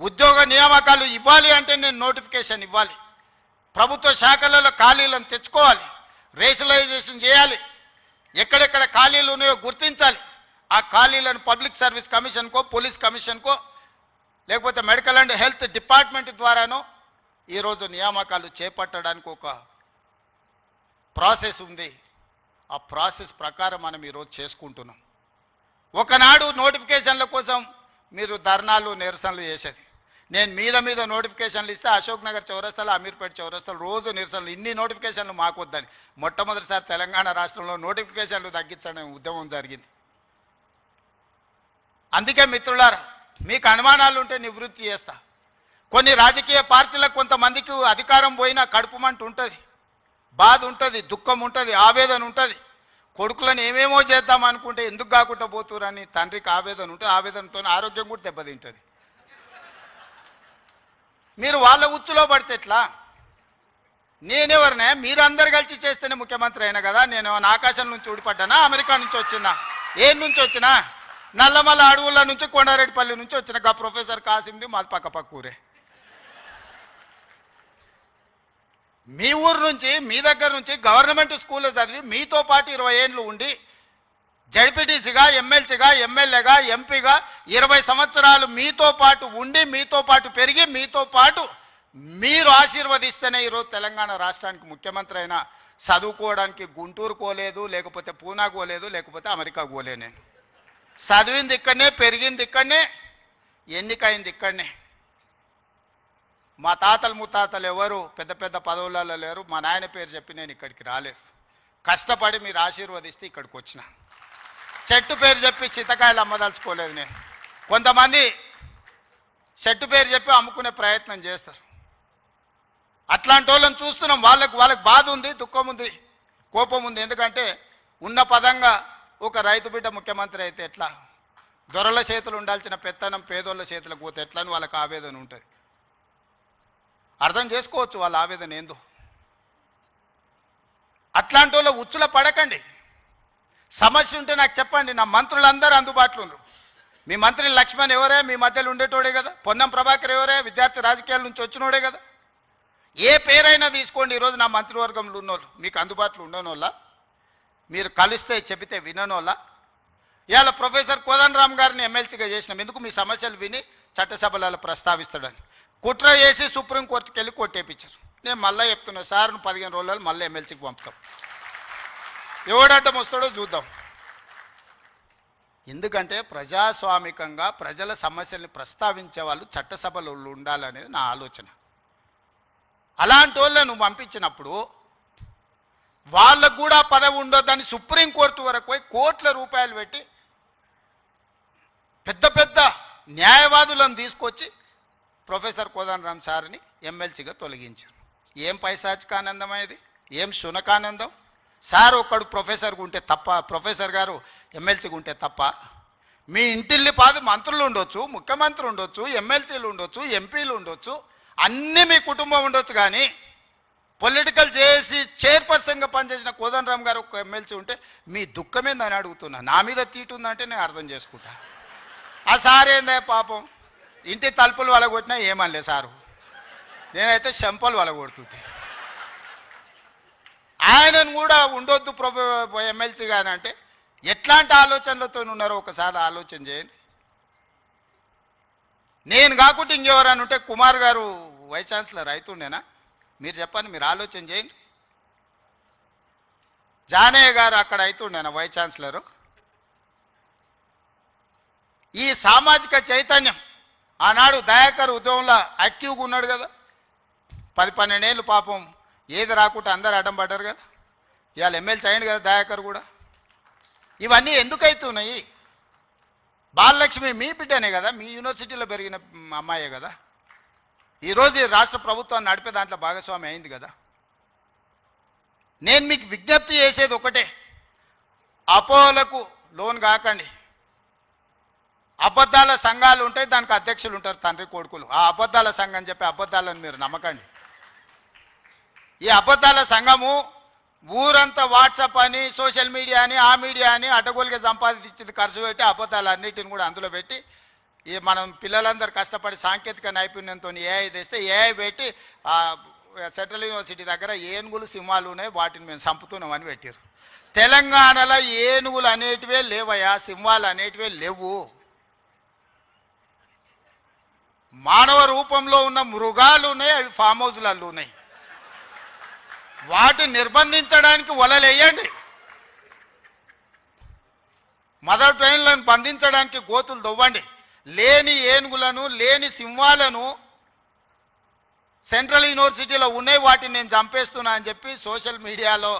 ఉద్యోగ నియామకాలు ఇవ్వాలి అంటే నేను నోటిఫికేషన్ ఇవ్వాలి. ప్రభుత్వ శాఖలలో ఖాళీలను తెచ్చుకోవాలి, రేషనలైజేషన్ చేయాలి, ఎక్కడెక్కడ ఖాళీలు ఉన్నాయో గుర్తించాలి. ఆ ఖాళీలను పబ్లిక్ సర్వీస్ కమిషన్కో, పోలీస్ కమిషన్కో, లేకపోతే మెడికల్ అండ్ హెల్త్ డిపార్ట్మెంట్ ద్వారానో ఈరోజు నియామకాలు చేపట్టడానికి ఒక ప్రాసెస్ ఉంది. ఆ ప్రాసెస్ ప్రకారం మనం ఈరోజు చేసుకుంటున్నాం. ఒకనాడు నోటిఫికేషన్ల కోసం మీరు ధర్నాలు నిరసనలు చేసేది. నేను మీద నోటిఫికేషన్లు ఇస్తే అశోక్ నగర్ చౌరస్తాలు, అమీర్పేట చౌరస్తాలు రోజు నిరసనలు. ఇన్ని నోటిఫికేషన్లు మాకు వద్దని మొట్టమొదటిసారి తెలంగాణ రాష్ట్రంలో నోటిఫికేషన్లు తగ్గించడం ఉద్యమం జరిగింది. అందుకే మిత్రులారా, మీకు అనుమానాలు ఉంటే నివృత్తి చేస్తా. కొన్ని రాజకీయ పార్టీలకు కొంతమందికి అధికారం పోయినా కడుపుమంట ఉంటుంది, బాధ ఉంటుంది, దుఃఖం ఉంటుంది, ఆవేదన ఉంటుంది. కొడుకులను ఏమేమో చేద్దాం అనుకుంటే ఎందుకు కాకుండా పోతురని తండ్రికి ఆవేదన ఉంటుంది. ఆవేదనతో ఆరోగ్యం కూడా దెబ్బతింటుంది. మీరు వాళ్ళ ఉచ్చులో పడితే ఎట్లా? నేనెవరినే? మీరు అందరు కలిసి చేస్తేనే ముఖ్యమంత్రి అయినా కదా. నేను ఆకాశం నుంచి ఊడిపడ్డానా? అమెరికా నుంచి వచ్చినా? ఏం నుంచి వచ్చినా? నల్లమల్ల అడవుల నుంచి, కొండారెడ్డిపల్లి నుంచి వచ్చిన గా ప్రొఫెసర్ కాసింది మాది పక్క ఊరే. మీ ఊరు నుంచి, మీ దగ్గర నుంచి గవర్నమెంట్ స్కూల్లో చదివి మీతో పాటు 20 ఏళ్ళు ఉండి జడ్పీటీసీగా, ఎమ్మెల్సీగా, ఎమ్మెల్యేగా, ఎంపీగా 20 సంవత్సరాలు మీతో పాటు ఉండి, మీతో పాటు పెరిగి, మీతో పాటు మీరు ఆశీర్వదిస్తేనే ఈరోజు తెలంగాణ రాష్ట్రానికి ముఖ్యమంత్రి అయినా. చదువుకోవడానికి గుంటూరు పోలేదు, లేకపోతే పూనా పోలేదు, లేకపోతే అమెరికా పోలే. నేను చదివింది ఇక్కడనే, పెరిగింది ఇక్కడనే, ఎన్నికైంది ఇక్కడనే. మా తాతలు ముత్తాతలు ఎవరు పెద్ద పెద్ద పదవులలో లేరు. మా నాయన పేరు చెప్పి నేను ఇక్కడికి రాలేదు. కష్టపడి మీరు ఆశీర్వదిస్తే ఇక్కడికి వచ్చిన. చెట్టు పేరు చెప్పి చింతకాయలు అమ్మదలుచుకోలేదు నేను. కొంతమంది చెట్టు పేరు చెప్పి అమ్ముకునే ప్రయత్నం చేస్తారు. అట్లాంటి వాళ్ళని చూస్తున్నాం. వాళ్ళకి బాధ ఉంది, దుఃఖం ఉంది, కోపం ఉంది. ఎందుకంటే ఉన్న పదంగా ఒక రైతు బిడ్డ ముఖ్యమంత్రి అయితే ఎట్లా? దొరల చేతులు ఉండాల్సిన పెత్తనం పేదోళ్ళ చేతులకు పోతే ఎట్లా అని వాళ్ళకి ఆవేదన ఉంటుంది. అర్థం చేసుకోవచ్చు వాళ్ళ ఆవేదన ఏందో. అట్లాంటి వాళ్ళ ఉచ్చుల పడకండి. సమస్య ఉంటే నాకు చెప్పండి. నా మంత్రులందరూ అందుబాటులో ఉన్నారు. మీ మంత్రి లక్ష్మణ్ ఎవరే? మీ మధ్యలో ఉండేటోడే కదా. పొన్నం ప్రభాకర్ ఎవరే? విద్యార్థి రాజకీయాల నుంచి వచ్చినోడే కదా. ఏ పేరైనా తీసుకోండి. ఈరోజు నా మంత్రివర్గంలో ఉన్నోళ్ళు మీకు అందుబాటులో ఉండనోళ్ళ, మీరు కలిస్తే చెబితే విననోళ్ళ. ఇవాళ ప్రొఫెసర్ కోదండరామ్ గారిని ఎమ్మెల్సీగా చేసినాం. ఎందుకు? మీ సమస్యలు విని చట్టసభలలో ప్రస్తావిస్తాడని. కుట్ర చేసి సుప్రీంకోర్టుకి వెళ్ళి కొట్టేపించారు. నేను మళ్ళీ చెప్తున్నా, సార్ 15 రోజులలో మళ్ళీ ఎమ్మెల్సీకి పంపుతాం. ఎవడడ్డం వస్తాడో చూద్దాం. ఎందుకంటే ప్రజాస్వామికంగా ప్రజల సమస్యల్ని ప్రస్తావించే వాళ్ళు చట్టసభలో ఉండాలనేది నా ఆలోచన. అలాంటి వాళ్ళని నువ్వు పంపించినప్పుడు వాళ్ళకు కూడా పదవి ఉండొద్దని సుప్రీంకోర్టు వరకు పోయి కోట్ల రూపాయలు పెట్టి పెద్ద పెద్ద న్యాయవాదులను తీసుకొచ్చి ప్రొఫెసర్ కోదండరామ్ సార్ని ఎమ్మెల్సీగా తొలగించారు. ఏం పైశాచికానందం ఇది? ఏం శునకానందం? సార్ ఒక్కడు ప్రొఫెసర్గా ఉంటే తప్ప, ప్రొఫెసర్ గారు ఎమ్మెల్సీగా ఉంటే తప్ప? మీ ఇంటిల్లి పాది మంత్రులు ఉండొచ్చు, ముఖ్యమంత్రి ఉండొచ్చు, ఎమ్మెల్సీలు ఉండొచ్చు, ఎంపీలు ఉండొచ్చు, అన్నీ మీ కుటుంబం ఉండొచ్చు. కానీ పొలిటికల్ చేసి చైర్పర్సన్గా పనిచేసిన కోదండరామ్ గారు ఒక ఎమ్మెల్సీ ఉంటే మీ దుఃఖమేందని అడుగుతున్నా. నా మీద తీటు ఉందంటే నేను అర్థం చేసుకుంటా. ఆ సార్ ఏందే పాపం, ఇంటి తలుపులు వలగొట్టినా ఏమనలే సారు. నేనైతే చెంపలు వలగొడుతుంటే ఆయనను కూడా ఉండొద్దు ఎమ్మెల్సీగా అంటే ఎట్లాంటి ఆలోచనలతో ఉన్నారో ఒకసారి ఆలోచన చేయండి. నేను కాకుండా ఇంకెవరని ఉంటే కుమార్ గారు వైస్ ఛాన్సలర్ అవుతుండేనా? మీరు చెప్పండి, మీరు ఆలోచన చేయండి. జానయ్య గారు అక్కడ అవుతుండేనా వైస్ ఛాన్సలరు? ఈ సామాజిక చైతన్యం ఆనాడు దయాకర్ ఉద్యమంలో యాక్టివ్గా ఉన్నాడు కదా. 10-12 ఏళ్ళు పాపం ఏది రాకుండా అందరు అడ్డం పడ్డారు కదా. ఇవాళ ఎమ్మెల్సీ అయ్యింది కదా దయాకర్ కూడా. ఇవన్నీ ఎందుకు అవుతున్నాయి? బాలలక్ష్మి మీ బిడ్డనే కదా, మీ యూనివర్సిటీలో పెరిగిన అమ్మాయే కదా. ఈరోజు ఈ రాష్ట్ర ప్రభుత్వాన్ని నడిపే దాంట్లో భాగస్వామి అయింది కదా. నేను మీకు విజ్ఞప్తి చేసేది ఒకటే, అపోహలకు లోన్ కాకండి. అబద్ధాల సంఘాలు ఉంటాయి, దానికి అధ్యక్షులు ఉంటారు, తండ్రి కొడుకులు. ఆ అబద్ధాల సంఘం చెప్పి అబద్ధాలను మీరు నమ్మకండి. ఈ అబద్ధాల సంఘము ఊరంతా వాట్సాప్ అని, సోషల్ మీడియా అని, ఆ మీడియా అని అడ్డగోలుగా సంపాదించింది ఖర్చు పెట్టి అబద్ధాలన్నిటిని కూడా అందులో పెట్టి ఈ మనం పిల్లలందరూ కష్టపడి సాంకేతిక నైపుణ్యంతో ఏఐ తెస్తే ఏఐ పెట్టి సెంట్రల్ యూనివర్సిటీ దగ్గర ఏనుగులు సింహాలు ఉన్నాయి, వాటిని మేము చంపుతున్నామని పెట్టారు. తెలంగాణలో ఏనుగులు అనేటివే లేవయా, సింహాలు అనేటివే లేవు. మానవ రూపంలో ఉన్న మృగాలు ఉన్నాయి, అవి ఫామ్ హౌస్లలో ఉన్నాయి. వాటిని నిర్బంధించడానికి వలలేయండి. మదర్ ట్రైన్లను బంధించడానికి గోతులు దవ్వండి. లేని ఏనుగులను, లేని సింహాలను సెంట్రల్ యూనివర్సిటీలో ఉన్నాయి, వాటిని నేను చంపేస్తున్నా అని చెప్పి సోషల్ మీడియాలో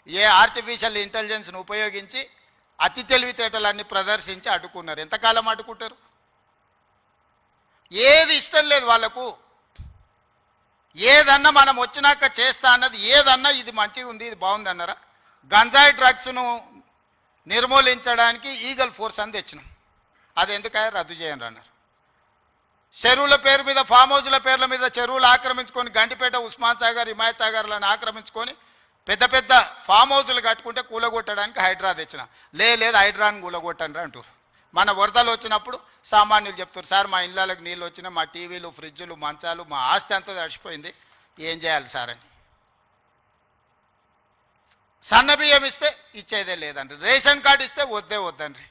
ఏ ఆర్టిఫిషియల్ ఇంటెలిజెన్స్ను ఉపయోగించి అతి తెలివితేటలన్నీ ప్రదర్శించి అడ్డుకున్నారు. ఎంతకాలం అడ్డుకుంటారు? ఏది ఇష్టం లేదు వాళ్లకు. ఏదన్నా మనం వచ్చినాక చేస్తా అన్నది ఏదన్నా ఇది మంచిగా ఉంది, ఇది బాగుంది అన్నారా? గంజాయి డ్రగ్స్ను నిర్మూలించడానికి ఈగల్ ఫోర్స్ అని తెచ్చినాం. అది ఎందుకయ్యా రద్దు చేయండి అన్నారు. చెరువుల పేరు మీద, ఫామ్ హౌస్ల పేర్ల మీద చెరువులు ఆక్రమించుకొని గంటిపేట, ఉస్మాన్ సాగర్, హిమాయత్ సాగర్లను ఆక్రమించుకొని పెద్ద పెద్ద ఫామ్ హౌస్లు కట్టుకుంటే కూలగొట్టడానికి హైడ్రా తెచ్చిన. లేదు హైడ్రాని కూలగొట్టండి అంటారు. మన వరదలు వచ్చినప్పుడు సామాన్యులు చెప్తారు, సార్ మా ఇళ్ళకి నీళ్ళు వచ్చినా, మా టీవీలు, ఫ్రిడ్జులు, మంచాలు, మా ఆస్తి అంతా తడిచిపోయింది, ఏం చేయాలి సార్ అని. సన్న బియ్యం ఇస్తే ఇచ్చేదే లేదండి, రేషన్ కార్డు ఇస్తే వద్దండి.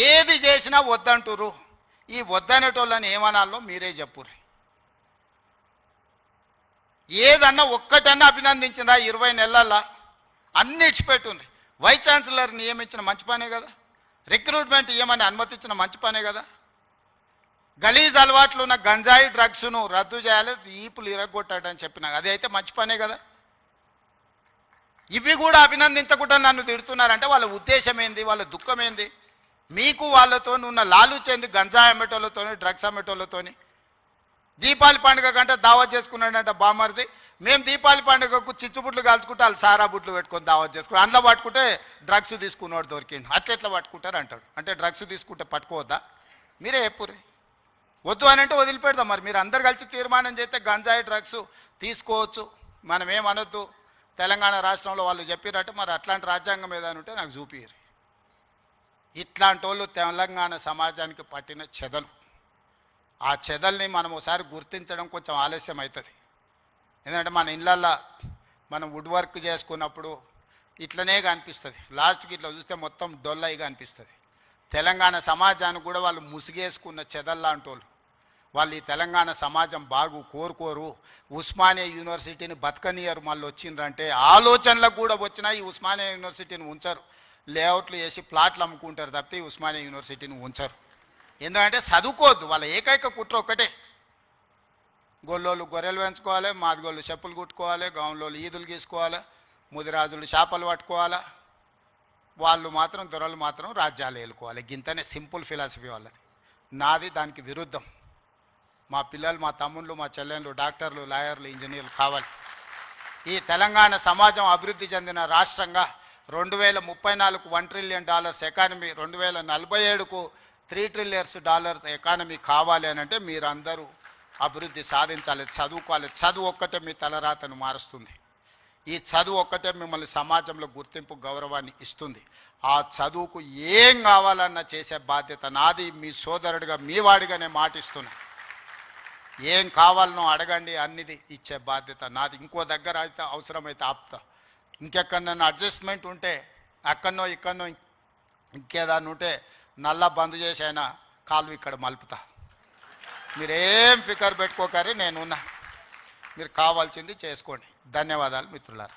ఏది చేసినా వద్దంటురు. ఈ వద్దనేటోళ్ళని ఏమనాలో మీరే చెప్పుర్రి. ఏదన్నా ఒక్కటన్నా అభినందించినా 20 నెలల్లో అన్ని ఇచ్చిపెట్టుండ్రి. వైస్ ఛాన్సలర్ నియమించిన మంచి పనే కదా, రిక్రూట్మెంట్ ఇవ్వమని అనుమతించిన మంచి పనే కదా. గలీజ్ అలవాట్లు ఉన్న గంజాయి డ్రగ్స్ను రద్దు చేయాలి, ఈపులు ఇరగొట్టాడని చెప్పినా అది అయితే మంచి పనే కదా. ఇవి కూడా అభినందించకుండా నన్ను తిడుతున్నారంటే వాళ్ళ ఉద్దేశం ఏంది, వాళ్ళ దుఃఖం ఏంది? మీకు వాళ్ళతో ఉన్న లాలుచేంది? గంజాయి అమ్మేటోళ్ళతోని, డ్రగ్స్ అమ్మేటోళ్ళతోని. దీపావళి పండుగ కంటే దావత్ చేసుకున్నాడంట బామర్ది. మేము దీపావళి పండుగకు చిచ్చుబుట్లు కాల్చుకుంటే వాళ్ళు సారా బుట్లు పెట్టుకొని దావత్ చేసుకున్నాం. అందులో పట్టుకుంటే డ్రగ్స్ తీసుకున్నాడు దొరికిండు. అట్లెట్లా పట్టుకుంటారు అంటాడు. అంటే డ్రగ్స్ తీసుకుంటే పట్టుకోవద్దా? మీరే చెప్పుర్రి. వద్దు అని అంటే వదిలిపెడదాం. మరి మీరు అందరు కలిసి తీర్మానం చేస్తే గంజాయి డ్రగ్స్ తీసుకోవచ్చు, మనం ఏమనొద్దు. తెలంగాణ రాష్ట్రంలో వాళ్ళు చెప్పినట్టు మరి అట్లాంటి రాజ్యాంగం ఏదైనా ఉంటే నాకు చూపిరు. ఇట్లాంటి వాళ్ళు తెలంగాణ సమాజానికి పట్టిన చెదలు. ఆ చెదల్ని మనం ఒకసారి గుర్తించడం కొంచెం ఆలస్యం అవుతుంది. ఎందుకంటే మన ఇళ్ళల్లో మనం వుడ్ వర్క్ చేసుకున్నప్పుడు ఇట్లనే కనిపిస్తుంది. లాస్ట్కి ఇట్లా చూస్తే మొత్తం డొల్లయిగా అనిపిస్తుంది. తెలంగాణ సమాజానికి కూడా వాళ్ళు ముసిగేసుకున్న చెదల్లాంటి వాళ్ళు ఈ తెలంగాణ సమాజం బాగు కోరుకోరు. ఉస్మానియా యూనివర్సిటీని బతకనియరు. మళ్ళీ వచ్చిండ్రంటే ఆలోచనలకు కూడా వచ్చినా ఈ ఉస్మానియా యూనివర్సిటీని ఉంచరు. లేఅవుట్లు వేసి ప్లాట్లు అమ్ముకుంటారు తప్పితే ఈ ఉస్మానియా యూనివర్సిటీని ఉంచరు. ఎందుకంటే చదువుకోవద్దు. వాళ్ళ ఏకైక కుట్ర ఒక్కటే, గొల్లోళ్ళు గొర్రెలు పెంచుకోవాలి, మాదిగోళ్ళు చెప్పులు కుట్టుకోవాలి, గౌన్లోళ్ళు ఈదులు గీసుకోవాలి, ముదిరాజులు చేపలు పట్టుకోవాలా, వాళ్ళు మాత్రం దొరలు మాత్రం రాజ్యాలు ఏలుకోవాలి. గింతనే సింపుల్ ఫిలాసఫీ వాళ్ళది. నాది దానికి విరుద్ధం. మా పిల్లలు, మా తమ్ముళ్ళు, మా చెల్లెళ్ళు డాక్టర్లు, లాయర్లు, ఇంజనీర్లు కావాలి. ఈ తెలంగాణ సమాజం అభివృద్ధి చెందిన రాష్ట్రంగా 2034కు $1 ట్రిలియన్ ఎకానమీ, 2047కు $3 ట్రిలియన్స్ ఎకానమీ కావాలి అని అంటే మీరందరూ అభివృద్ధి సాధించాలి, చదువుకోవాలి. చదువు ఒక్కటే మీ తలరాతను మారుస్తుంది. ఈ చదువు ఒక్కటే మిమ్మల్ని సమాజంలో గుర్తింపు, గౌరవాన్ని ఇస్తుంది. ఆ చదువుకు ఏం కావాలన్నా చేసే బాధ్యత నాది. మీ సోదరుడిగా, మీ వాడిగానే మాటిస్తున్నా. ఏం కావాలనో అడగండి, అన్నిది ఇచ్చే బాధ్యత నాది. ఇంకో దగ్గర అయితే అవసరమైతే ఆపుతా. ఇంకెక్కడన్నా అడ్జస్ట్మెంట్ ఉంటే అక్కడనో ఇక్కడనో ఇంకేదాన్ని ఉంటే నల్లా బంద్ చేసి అయినా కాలు ఇక్కడ మలుపుతా. మీరేం ఫికర్ పెట్టుకోకరి, నేనున్నా. మీరు కావాల్సింది చేసుకోండి. ధన్యవాదాలు మిత్రులారా.